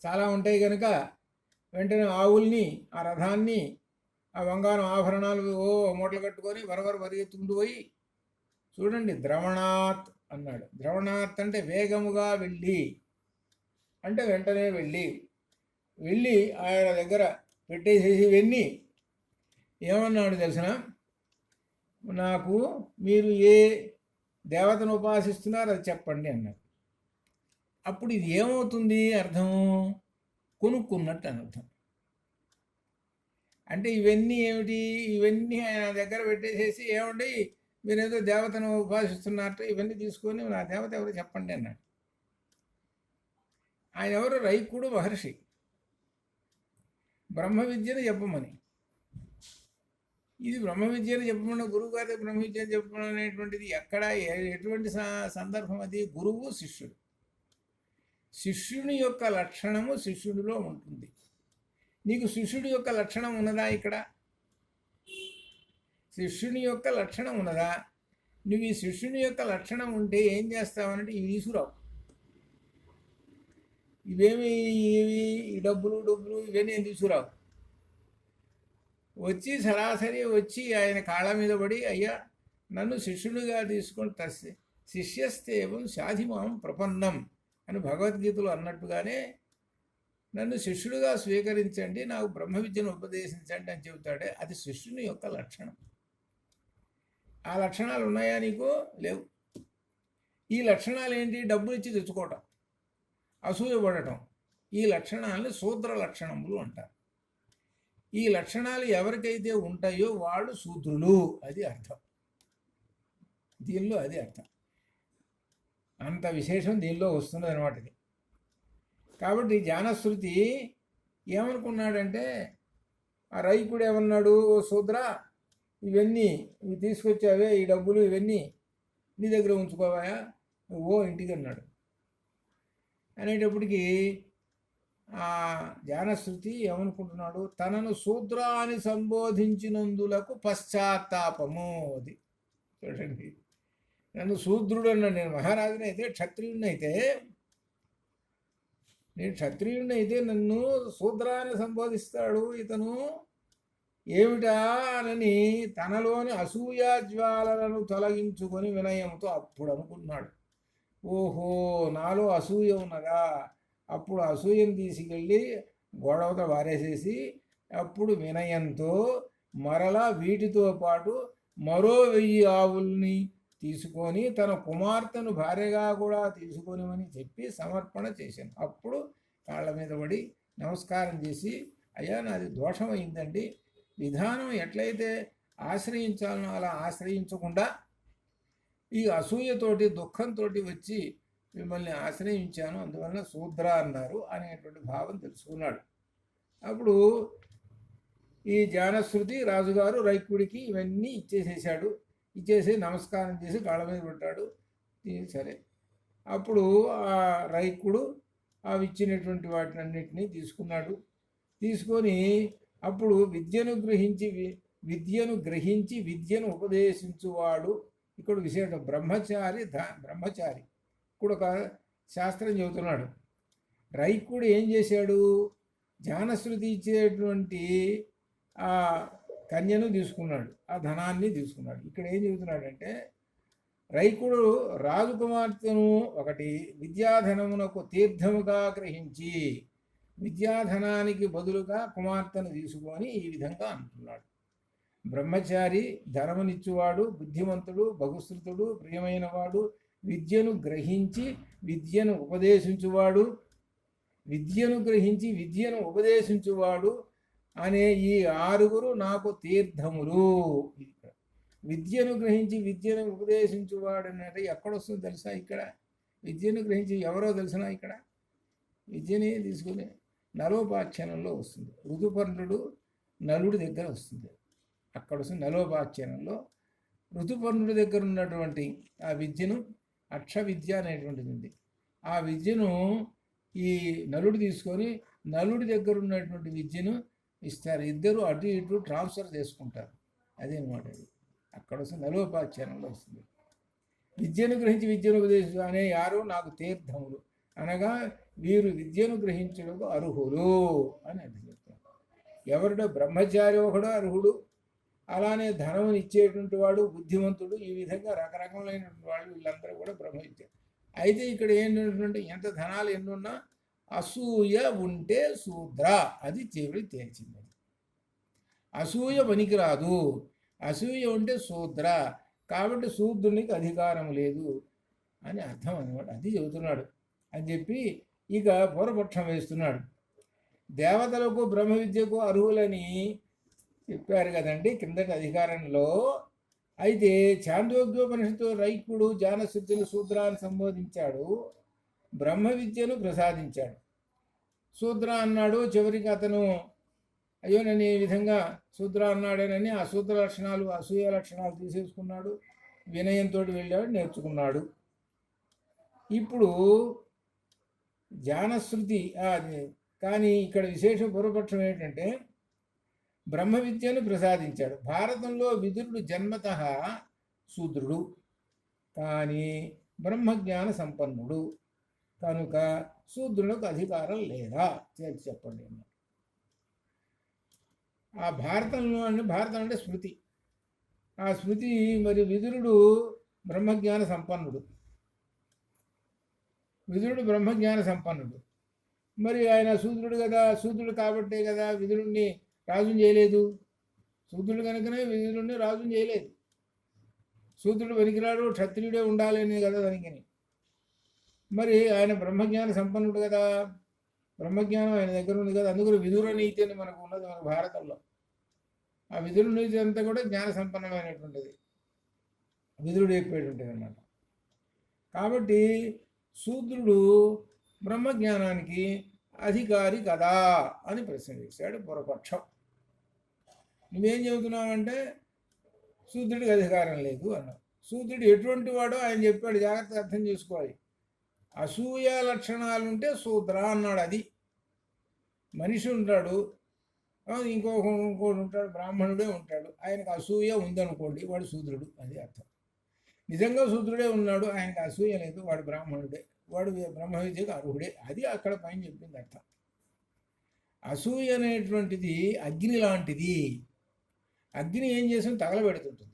చాలా ఉంటాయి కనుక వెంటనే ఆవుల్ని, ఆ రథాన్ని, ఆ బంగారం ఆభరణాలు మూటలు కట్టుకొని వరవర పరిగెత్తుకుంటూ పోయి, చూడండి ద్రవణాత్ అన్నాడు. ద్రవణాత్ అంటే వేగముగా వెళ్ళి, అంటే వెంటనే వెళ్ళి ఆయన దగ్గర పెట్టేసేసి ఇవన్నీ ఏమన్నాడు తెలిసిన, నాకు మీరు ఏ దేవతను ఉపాసిస్తున్నారో అది చెప్పండి అన్నాడు. అప్పుడు ఇది ఏమవుతుంది అర్థం, కొనుక్కున్నట్టు అని అర్థం. అంటే ఇవన్నీ ఏమిటి, ఇవన్నీ ఆయన దగ్గర పెట్టేసేసి, ఏమండి మీరేదో దేవతను ఉపాసిస్తున్నట్టు ఇవన్నీ తీసుకొని నా దేవత ఎవరు చెప్పండి అన్నాడు. ఆయన ఎవరు, రైకుడు మహర్షి, బ్రహ్మ విద్యను చెప్పమని. ఇది బ్రహ్మ విద్యను చెప్పమన్న, గురువు గారి బ్రహ్మ విద్యను చెప్పమని అనేటువంటిది ఎక్కడ ఎటువంటి సందర్భం? అది గురువు శిష్యుడు. శిష్యుని యొక్క లక్షణము శిష్యుడిలో ఉంటుంది. నీకు శిష్యుడి యొక్క లక్షణం ఉన్నదా? ఇక్కడ శిష్యుని యొక్క లక్షణం ఉన్నదా? నువ్వు ఈ శిష్యుని యొక్క లక్షణం ఉంటే ఏం చేస్తావనంటే ఇవి తీసుకురావు. ఇవేమి ఈ డబ్బులు ఇవన్నీ ఏం తీసుకురావు. వచ్చి సరాసరి వచ్చి ఆయన కాళ్ళ మీద పడి, అయ్యా నన్ను శిష్యుడిగా తీసుకొని శిష్యస్తేవం శాధిమాం ప్రపన్నం అని భగవద్గీతలో అన్నట్టుగానే నన్ను శిష్యుడిగా స్వీకరించండి, నాకు బ్రహ్మ విద్యను ఉపదేశించండి అని చెబుతాడే, అది శిష్యుని యొక్క లక్షణం. ఆ లక్షణాలు ఉన్నాయా నీకు? లేవు. ఈ లక్షణాలు ఏంటి? డబ్బులు ఇచ్చి తెచ్చుకోవటం, అసూయపడటం. ఈ లక్షణాలని శూద్ర లక్షణములు అంటారు. ఈ లక్షణాలు ఎవరికైతే ఉంటాయో వాళ్ళు శూద్రులు, అది అర్థం. దీనిలో అది అర్థం. అంత విశేషం దీనిలో వస్తున్నది అనమాట. ఇది కాబట్టి జానశ్రుతి ఏమనుకున్నాడంటే, ఆ రైకుడు ఏమన్నాడు, ఓ శూద్ర ఇవి తీసుకొచ్చావే, ఈ డబ్బులు ఇవన్నీ నీ దగ్గర ఉంచుకోవాయా, ఓ ఇంటికి అన్నాడు. అనేటప్పటికీ ఆ జానశ్రుతి ఏమనుకుంటున్నాడు, తనను శూద్ర అని సంబోధించినందులకు పశ్చాత్తాపము. అది చూడండి, నన్ను శూద్రుడు అన్నాడు. నేను మహారాజునైతే, క్షత్రియుడినైతే, నేను క్షత్రియుడినైతే నన్ను శూద్ర అని సంబోధిస్తాడు ఇతను ఏమిటా అని తనలోని అసూయాజ్వాలను తొలగించుకొని వినయంతో అప్పుడు అనుకున్నాడు, ఓహో నాలో అసూయ ఉన్నదా. అప్పుడు అసూయను తీసుకెళ్ళి గొడవతో వారేసేసి అప్పుడు వినయంతో మరలా వీటితో పాటు మరో 1000 ఆవుల్ని తీసుకొని తన కుమార్తెను భార్యగా కూడా తీసుకొనిమని చెప్పి సమర్పణ చేశాను. అప్పుడు కాళ్ళ మీద పడి నమస్కారం చేసి, అయ్యా నాది దోషమైందండి, విధానం ఎట్లయితే ఆశ్రయించాలనో అలా ఆశ్రయించకుండా ఈ అసూయతోటి దుఃఖంతో వచ్చి మిమ్మల్ని ఆశ్రయించాను, అందువలన శూద్ర అన్నారు అనేటువంటి భావం తెలుసుకున్నాడు. అప్పుడు ఈ జానశ్రుతి రాజుగారు రైకుడికి ఇవన్నీ ఇచ్చేసేసాడు. ఇచ్చేసి నమస్కారం చేసి కాళ్ళ మీద పెట్టాడు. సరే, అప్పుడు ఆ రైకుడు అవి ఇచ్చినటువంటి వాటినన్నింటినీ తీసుకున్నాడు. తీసుకొని అప్పుడు విద్యను గ్రహించి విద్యను ఉపదేశించువాడు. ఇక్కడ విశేషం బ్రహ్మచారి. ఇక్కడ ఒక శాస్త్రం చెబుతున్నాడు. రైకుడు ఏం చేశాడు, జానశ్రుతి ఇచ్చేటువంటి ఆ కన్యను తీసుకున్నాడు, ఆ ధనాన్ని తీసుకున్నాడు. ఇక్కడ ఏం చెబుతున్నాడంటే, రైకుడు రాజకుమార్తెను ఒకటి విద్యాధనమునకు తీర్థముగా గ్రహించి విద్యాధనానికి బదులుగా కుమార్తెను తీసుకొని ఈ విధంగా అంటున్నాడు. బ్రహ్మచారి ధనమునిచ్చువాడు, బుద్ధిమంతుడు, బహుశ్రుతుడు, ప్రియమైనవాడు, విద్యను గ్రహించి విద్యను ఉపదేశించువాడు అనే ఈ 6 నాకు తీర్థములు. విద్యను గ్రహించి విద్యను ఉపదేశించువాడు అంటే ఎక్కడొస్తుందో తెలుసా? ఇక్కడ విద్యను గ్రహించి ఎవరో తెలిసినా ఇక్కడ విద్యని తీసుకుని నలోపాఖ్యానంలో వస్తుంది. ఋతుపర్ణుడు నలుడి దగ్గర వస్తుంది. అక్కడ వస్తుంది నలోపాఖ్యానంలో. ఋతుపర్ణుడి దగ్గర ఉన్నటువంటి ఆ విద్యను అక్ష విద్య అనేటువంటిది ఉంది. ఆ విద్యను ఈ నలుడు తీసుకొని నలుడి దగ్గర ఉన్నటువంటి విద్యను ఇస్తారు. ఇద్దరు అటు ఇటు ట్రాన్స్ఫర్ చేసుకుంటారు. అదేనమాట. అది అక్కడ వస్తుంది నలోపాఖ్యానంలో వస్తుంది. విద్యను గ్రహించి విద్యను ఉపదేశించు అనే 6 నాకు తీర్థములు అనగా వీరు విద్యను గ్రహించడానికి అర్హులు అని అది చెప్తారు. ఎవరిడో బ్రహ్మచారి ఒకడు అర్హుడు, అలానే ధనముని ఇచ్చేటువంటి వాడు, బుద్ధిమంతుడు, ఈ విధంగా రకరకములైనటువంటి వాళ్ళు వీళ్ళందరూ కూడా బ్రహ్మవిద్య. అయితే ఇక్కడ ఏంటంటే ఎంత ధనాలు ఎన్నున్నా అసూయ ఉంటే శూద్ర, అది చివరి తేల్చింది. అసూయ పనికిరాదు, అసూయ ఉంటే శూద్ర, కాబట్టి శూద్రునికి అధికారం లేదు అని అర్థం అన్నమాట. అది చెబుతున్నాడు అని చెప్పి ఇక పూర్వపక్షం వేస్తున్నాడు. దేవతలకు బ్రహ్మ విద్యకు అర్హులని చెప్పారు కదండి కిందటి అధికారంలో. అయితే ఛాందోగ్యోపనిషత్తు రైకుడు జానశ్రుతిని శూద్రాన్ని సంబోధించాడు, బ్రహ్మ విద్యను ప్రసాదించాడు. శూద్ర అన్నాడు. చివరికి అతను అయ్యో నేను ఈ విధంగా శూద్ర అన్నాడేనని ఆ శూద్ర లక్షణాలు, అసూయ లక్షణాలు తీసేసుకున్నాడు. వినయంతో వెళ్ళాడు, నేర్చుకున్నాడు. ఇప్పుడు జానశ్రుతి కానీ ఇక్కడ విశేష పూర్వపక్షం ఏంటంటే బ్రహ్మ విద్యను ప్రసాదించాడు. భారతంలో విదురుడు జన్మత శూద్రుడు, కానీ బ్రహ్మజ్ఞాన సంపన్నుడు కనుక శూద్రులకు అధికారం లేదా చెప్పండి అన్నారు. ఆ భారతం అంటే స్మృతి. ఆ స్మృతి మరి విదురుడు బ్రహ్మజ్ఞాన సంపన్నుడు, మరి ఆయన శూద్రుడు కదా, శూద్రుడు కాబట్టే కదా విదురుణ్ణి రాజుని చేయలేదు. శూద్రుడు కనుకనే విదురుణ్ణి రాజుని చేయలేదు. శూద్రుడు పనికిరాడు, క్షత్రియుడే ఉండాలని కదా దానికని. మరి ఆయన బ్రహ్మజ్ఞాన సంపన్నుడు కదా, బ్రహ్మజ్ఞానం ఆయన దగ్గర ఉంది కదా, అందుకని విదుర నీతి అని మనకు ఉన్నది మన భారతంలో. ఆ విదుర నీతి అంతా కూడా జ్ఞాన సంపన్నమైనటువంటిది, విదురుడు చెప్పేటువంటిది అన్నమాట. కాబట్టి శూద్రుడు బ్రహ్మజ్ఞానానికి అధికారి కదా అని ప్రశ్న చేశాడు పూర్వపక్షం. నువ్వేం చెబుతున్నావంటే శూద్రుడికి అధికారం లేదు అన్నావు. శూద్రుడు ఎటువంటి వాడో ఆయన చెప్పాడు, జాగ్రత్తగా అర్థం చేసుకోవాలి. అసూయ లక్షణాలుంటే శూద్ర అన్నాడు. అది మనిషి ఉంటాడు, ఇంకోటి ఉంటాడు, బ్రాహ్మణుడే ఉంటాడు, ఆయనకు అసూయ ఉందనుకోండి, వాడు శూద్రుడు, అది అర్థం. నిజంగా శూద్రుడే ఉన్నాడు, ఆయనకు అసూయ లేదు, వాడు బ్రాహ్మణుడే, వాడు బ్రహ్మ విద్యకు అర్హుడే, అది అక్కడ పైన చెప్పింది అర్థం. అసూయ అనేటువంటిది అగ్ని లాంటిది. అగ్ని ఏం చేసి తగలబెడుతుంటుంది.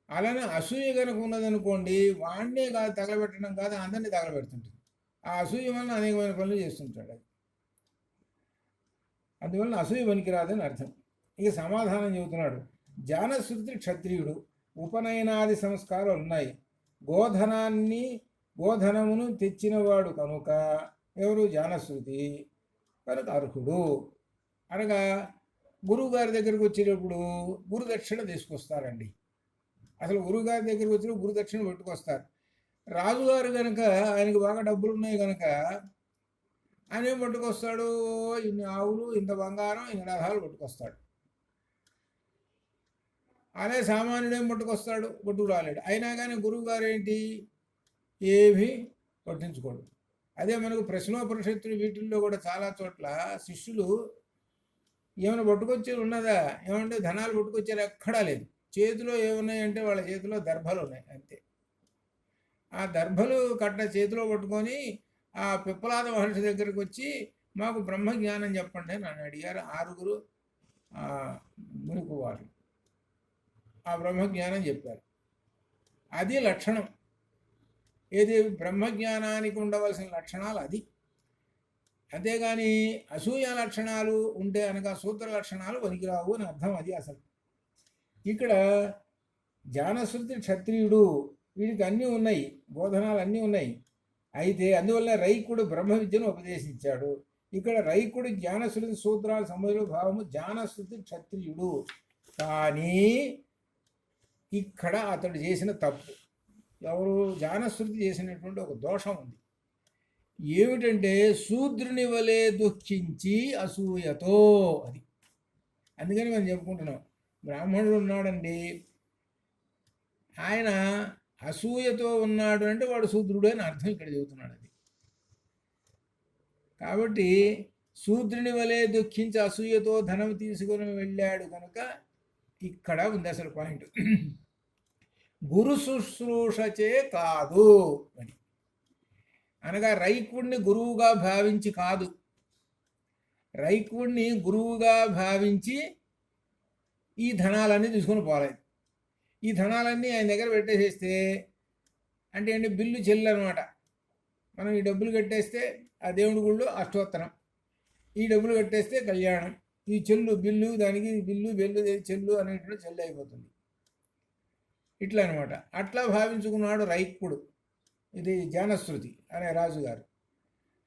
అలానే అసూయ కనుక ఉన్నదనుకోండి, వాడినే కాదు తగలబెట్టడం కాదు, అందరినీ తగలబెడుతుంటుంది. ఆ అసూయ వలన అనేకమైన పనులు చేస్తుంటాడు. అది అందువలన అసూయ పనికిరాదని అర్థం. ఇక సమాధానం చెబుతున్నాడు. జానశ్రుతి క్షత్రియుడు, ఉపనయనాది సంస్కారాలు ఉన్నాయి, గోధనమును తెచ్చినవాడు కనుక ఎవరు జానశ్రుతి కనుక అర్హుడు. అనగా గురువుగారి దగ్గరికి వచ్చేటప్పుడు గురుదక్షిణ తీసుకొస్తారండి. అసలు గురువుగారి దగ్గరికి వచ్చినప్పుడు గురుదక్షిణ పెట్టుకొస్తారు. రాజుగారు కనుక ఆయనకు బాగా డబ్బులు ఉన్నాయి కనుక ఆయన ఏం పట్టుకొస్తాడు, ఇన్ని ఆవులు, ఇంత బంగారం, ఇన్ని రథాలు పట్టుకొస్తాడు. అనే సామాన్యుడు ఏం పట్టుకొస్తాడు, పట్టుకు రాలేడు. అయినా కానీ గురువు గారు ఏంటి ఏమీ పట్టించుకోడు. అదే మనకు ప్రశ్నోపనిషత్తులు వీటిల్లో కూడా చాలా చోట్ల శిష్యులు ఏమైనా పట్టుకొచ్చేది ఉన్నదా, ఏమంటే ధనాలు పట్టుకొచ్చేది ఎక్కడా లేదు. చేతిలో ఏమున్నాయంటే వాళ్ళ చేతిలో దర్భలు ఉన్నాయి అంతే. ఆ దర్భలు కట్ట చేతిలో పట్టుకొని ఆ పిప్పలాద మహర్షి దగ్గరికి వచ్చి మాకు బ్రహ్మజ్ఞానం చెప్పండి అని నన్ను అడిగారు 6 మునుకు వారు. ఆ బ్రహ్మజ్ఞానం చెప్పారు. అది లక్షణం. ఏది బ్రహ్మజ్ఞానానికి ఉండవలసిన లక్షణాలు అది. అంతేగాని అసూయ లక్షణాలు ఉంటే అనగా సూత్ర లక్షణాలు పనికిరావు అని అర్థం. అది అసలు ఇక్కడ జానశ్రుతి క్షత్రియుడు, వీడికి అన్నీ ఉన్నాయి, బోధనాలు అన్నీ ఉన్నాయి. అయితే అందువల్ల రైకుడు బ్రహ్మ విద్యను ఉపదేశించాడు. ఇక్కడ రైకుడు జ్ఞానశ్రుతి సూత్రాల సంబంధ భావము జానశ్రుతి క్షత్రియుడు. కానీ ఇక్కడ అతడు చేసిన తప్పు, ఎవరు జానశ్రుతి చేసినటువంటి ఒక దోషం ఉంది. ఏమిటంటే శూద్రుని వలె దుఃఖించి అసూయతో. అది అందుకని మనం చెప్పుకుంటున్నాం, బ్రాహ్మణుడు ఉన్నాడండి, ఆయన అసూయతో ఉన్నాడు అంటే వాడు శూద్రుడు అని అర్థం ఇక్కడ చెబుతున్నాడు. అది కాబట్టి శూద్రుని వలె దుఃఖించి అసూయతో ధనం తీసుకొని వెళ్ళాడు కనుక ఇక్కడ ఉంది అసలు పాయింట్. గురు శుశ్రూషచే కాదు అని అనగా రైకుడిని గురువుగా భావించి కాదు, రైకుడిని గురువుగా భావించి ఈ ధనాలన్నీ తీసుకొని పోలేదు. ఈ ధనాలన్నీ ఆయన దగ్గర పెట్టేసేస్తే అంటే ఏంటి, బిల్లు చెల్లు అనమాట. మనం ఈ డబ్బులు కట్టేస్తే ఆ దేవుడి గుళ్ళో అష్టోత్తరం, ఈ డబ్బులు కట్టేస్తే కళ్యాణం, ఈ చెల్లు బిల్లు, దానికి బిల్లు బెల్లు చెల్లు అనేటువంటి చెల్లు అయిపోతుంది. ఇట్లా అనమాట. అట్లా భావించుకున్నాడు రైకుడు. ఇది జానశ్రుతి అనే రాజుగారు.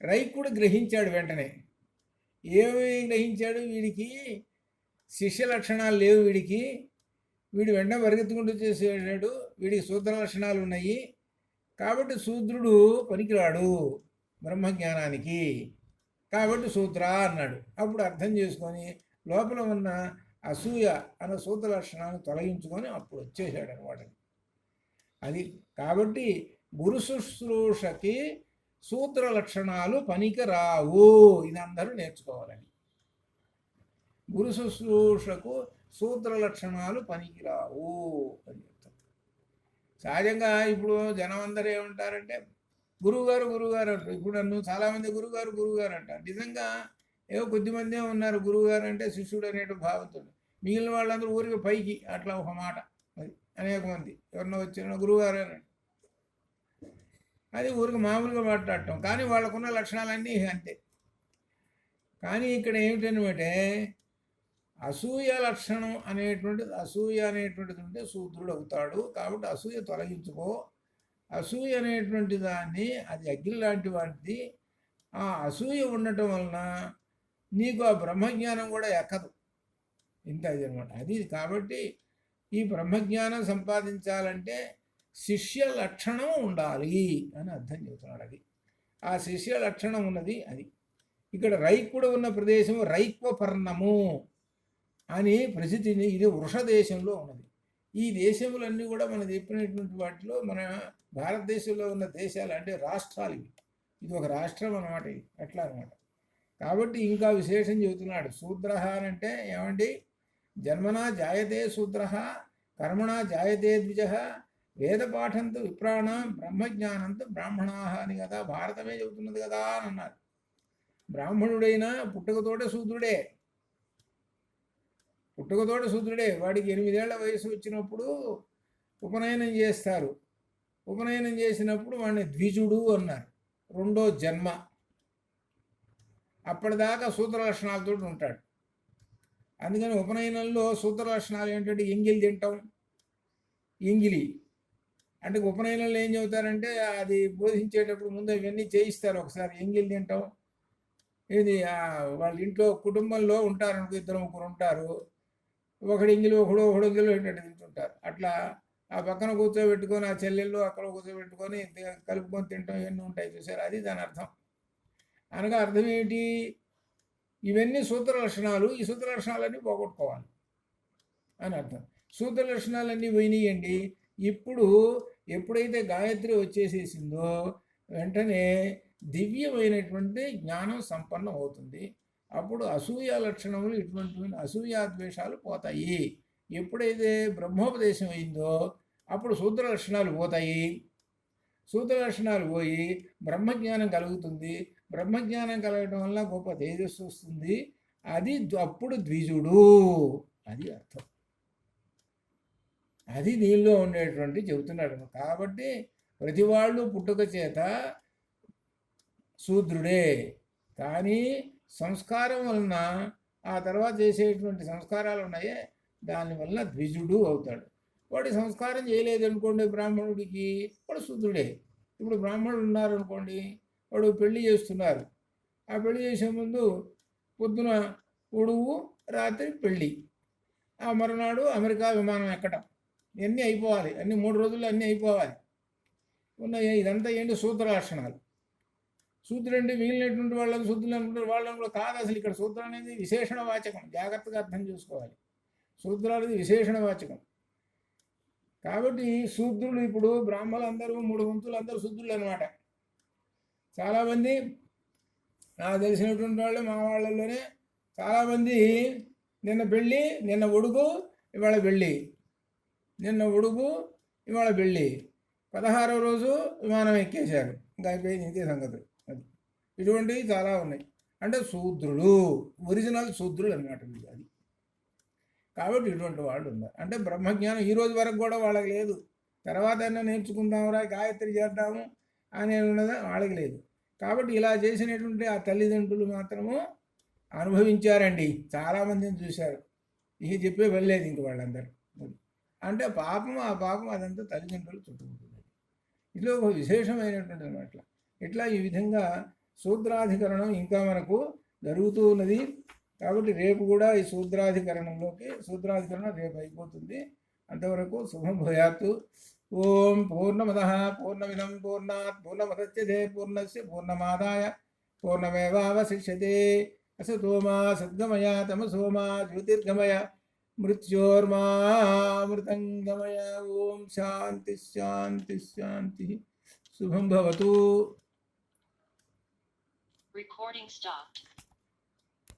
రైకుడు గ్రహించాడు వెంటనే. ఏమి గ్రహించాడు, వీడికి శిష్య లక్షణాలు లేవు, వీడు వెంటనే పరిగెత్తుకుంటూ చేసేటాడు, వీడికి శూద్ర లక్షణాలు ఉన్నాయి, కాబట్టి శూద్రుడు పనికిరాడు బ్రహ్మజ్ఞానానికి, కాబట్టి శూద్ర అన్నాడు. అప్పుడు అర్థం చేసుకొని లోపల ఉన్న అసూయ అన్న శూద్ర లక్షణాన్ని తొలగించుకొని అప్పుడు వచ్చేసాడు అనమాట. అది కాబట్టి గురు శుశ్రూషకి సూత్ర లక్షణాలు పనికిరావు. ఇది అందరూ నేర్చుకోవాలని. గురు శుశ్రూషకు సూత్ర లక్షణాలు పనికిరావు అని చెప్తారు. సహజంగా ఇప్పుడు జనం అందరూ ఏమంటారంటే గురువుగారు గురువుగారు అంటారు. ఇప్పుడు నన్ను చాలామంది గురువుగారు గురువుగారు అంటారు. నిజంగా ఏవో కొద్దిమందే ఉన్నారు గురువుగారు అంటే శిష్యుడు అనేటు భావంతో. మిగిలిన వాళ్ళందరూ ఊరికి పైకి అట్లా ఒక మాట. అది అనేక మంది ఎవరినో వచ్చిన గురువుగారు అని అది ఊరికి మామూలుగా మాట్లాడటం. కానీ వాళ్ళకున్న లక్షణాలన్నీ అంతే. కానీ ఇక్కడ ఏమిటనమాట, అసూయ లక్షణం అనేటువంటిది, అసూయ అనేటువంటిది ఉంటే శూద్రుడు అవుతాడు. కాబట్టి అసూయ తొలగించుకో. అసూయ అనేటువంటి దాన్ని, అది అగ్ని లాంటి వాటిది. ఆ అసూయ ఉండటం వలన నీకు ఆ బ్రహ్మజ్ఞానం కూడా ఎక్కదు. ఇంత అది అనమాట. అది కాబట్టి ఈ బ్రహ్మజ్ఞానం సంపాదించాలంటే శిష్య లక్షణం ఉండాలి అని అర్థం చెబుతున్నాడు. అది ఆ శిష్య లక్షణం ఉన్నది. అది ఇక్కడ రైక్కుడు ఉన్న ప్రదేశం రైక్వపర్ణము అని ప్రసిద్ధిని. ఇది వృష దేశంలో ఉన్నది. ఈ దేశములన్నీ కూడా మనం చెప్పినటువంటి వాటిలో మన భారతదేశంలో ఉన్న దేశాలు అంటే రాష్ట్రాలు ఇవి. ఇది ఒక రాష్ట్రం అన్నమాట. ఇది అట్లా అనమాట. కాబట్టి ఇంకా విశేషం చెబుతున్నాడు. శూద్ర అంటే ఏమండి, జన్మనా జాయతే శూద్ర, కర్మణా జాయతే ద్విజ, వేదపాఠంతో విప్రాణ, బ్రహ్మజ్ఞానంతో బ్రాహ్మణా అని కదా భారతమే చెబుతున్నది కదా అని అన్నారు. బ్రాహ్మణుడైనా పుట్టుకతోటే శూద్రుడే. పుట్టుకతోటి శూద్రుడే. వాడికి 8 ఏళ్ల వయసు వచ్చినప్పుడు ఉపనయనం చేస్తారు. ఉపనయనం చేసినప్పుడు వాడిని ద్విజుడు అన్నారు. రెండో జన్మ. అప్పటిదాకా సూత్ర లక్షణాలతో ఉంటాడు. అందుకని ఉపనయనంలో సూత్ర లక్షణాలు ఏంటంటే ఎంగిలి తింటాం. ఎంగిలి అంటే ఉపనయనంలో ఏం చెబుతారంటే అది బోధించేటప్పుడు ముందు ఇవన్నీ చేయిస్తారు. ఒకసారి ఎంగిలి తింటాం. ఇది వాళ్ళ ఇంట్లో కుటుంబంలో ఉంటారు, 2-3 ఉంటారు. ఒకడు ఎంగిలి ఒకడు ఎంగిలి ఏంటంటే తింటుంటారు. అట్లా ఆ పక్కన కూర్చోబెట్టుకొని ఆ చెల్లెళ్ళు అక్కడ కూర్చోబెట్టుకొని కలుపుకొని తింటాం. ఇవన్నీ ఉంటాయి చూసారు. అది దాని అర్థం. అనగా అర్థం ఏంటి, ఇవన్నీ సూత్ర లక్షణాలు. ఈ సూత్ర లక్షణాలన్నీ పోగొట్టుకోవాలి అని అర్థం. సూత్ర లక్షణాలన్నీ పోయినాయండి. ఇప్పుడు ఎప్పుడైతే గాయత్రి వచ్చేసేసిందో వెంటనే దివ్యమైనటువంటి జ్ఞానం సంపన్నం అవుతుంది. అప్పుడు అసూయ లక్షణములు, ఇటువంటి అసూయాద్వేషాలు పోతాయి. ఎప్పుడైతే బ్రహ్మోపదేశం అయిందో అప్పుడు సూత్ర లక్షణాలు పోతాయి. సూత్ర లక్షణాలు పోయి బ్రహ్మజ్ఞానం కలుగుతుంది. బ్రహ్మజ్ఞానం కలగడం వల్ల గొప్ప తేజస్సు వస్తుంది. అది అప్పుడు ద్విజుడు. అది అర్థం. అది దీనిలో ఉండేటువంటి చెబుతున్నాడు. కాబట్టి ప్రతి వాళ్ళు పుట్టుక చేత శూద్రుడే. కానీ సంస్కారం వలన ఆ తర్వాత చేసేటువంటి సంస్కారాలు ఉన్నాయే దానివల్ల ద్విజుడు అవుతాడు. వాడి సంస్కారం చేయలేదనుకోండి బ్రాహ్మణుడికి, వాడు శూద్రుడే. ఇప్పుడు బ్రాహ్మణులు ఉన్నారనుకోండి, వాడు పెళ్లి చేస్తున్నారు. ఆ పెళ్లి చేసే ముందు పొద్దున ఉడువు, రాత్రి పెళ్ళి, ఆ మరునాడు అమెరికా విమానం ఎక్కడం, ఇవన్నీ అయిపోవాలి. అన్ని 3 రోజుల్లో అన్నీ అయిపోవాలి. ఉన్నాయి. ఇదంతా ఏంటి, సూత్ర లక్షణాలు. శూద్రుడు అంటే మిగిలినటువంటి వాళ్ళని శూద్రులు అనుకుంటారు. వాళ్ళని కూడా కాదు. అసలు ఇక్కడ శూద్రం అనేది విశేషణ వాచకం. జాగ్రత్తగా అర్థం చేసుకోవాలి. శూద్రాలది విశేషణ వాచకం. కాబట్టి శూద్రులు ఇప్పుడు బ్రాహ్మణులు అందరూ 3 వంతులు అందరూ శూద్రులు అనమాట. చాలామంది నాకు తెలిసినటువంటి వాళ్ళు మా వాళ్ళలోనే చాలామంది నిన్న పెళ్ళి, నిన్న ఒడుగు, ఇవాళ పెళ్ళి, నిన్న ఒడుగు, ఇవాళ పెళ్ళి, 16వ రోజు విమానం ఎక్కేశారు. ఇంకా అయిపోయింది. ఇంకే సంగతులు. అది ఇటువంటివి చాలా ఉన్నాయి. అంటే శూద్రులు, ఒరిజినల్ శూద్రులు అనమాట వీళ్ళు. అది కాబట్టి ఇటువంటి వాళ్ళు ఉన్నారు. అంటే బ్రహ్మజ్ఞానం ఈ రోజు వరకు కూడా వాళ్ళకి లేదు. తర్వాత అయినా నేర్చుకుందాంరా, గాయత్రి చేద్దాము అని ఉన్నదా వాళ్ళకి లేదు. కాబట్టి ఇలా చేసినటువంటి ఆ తల్లిదండ్రులు మాత్రము అనుభవించారండి. చాలామందిని చూశారు. ఇక చెప్పే వెళ్ళలేదు ఇంక వాళ్ళందరూ. అంటే పాపం, ఆ పాపం అదంతా తల్లిదండ్రులు చుట్టుకుంటుంది. ఇది ఒక విశేషమైనటువంటి అనమాట. ఇట్లా ఈ విధంగా శూద్రాధికరణం ఇంకా మనకు జరుగుతూ ఉన్నది. కాబట్టి రేపు కూడా ఈ శూద్రాధికరణం రేపు అయిపోతుంది. అంతవరకు శుభం భూయాత్తు. ఓం పూర్ణమదః పూర్ణమిదం పూర్ణాత్ పూర్ణముదచ్యతే పూర్ణస్య పూర్ణమాదాయ పూర్ణమేవావశిష్యతే. అసతో మా సద్గమయ తమసో మా జ్యోతిర్గమయ మృత్యోర్మామృతంగమయ. ఓం శాంతి శాంతి శాంతి. శుభం భవతు. Recording stopped.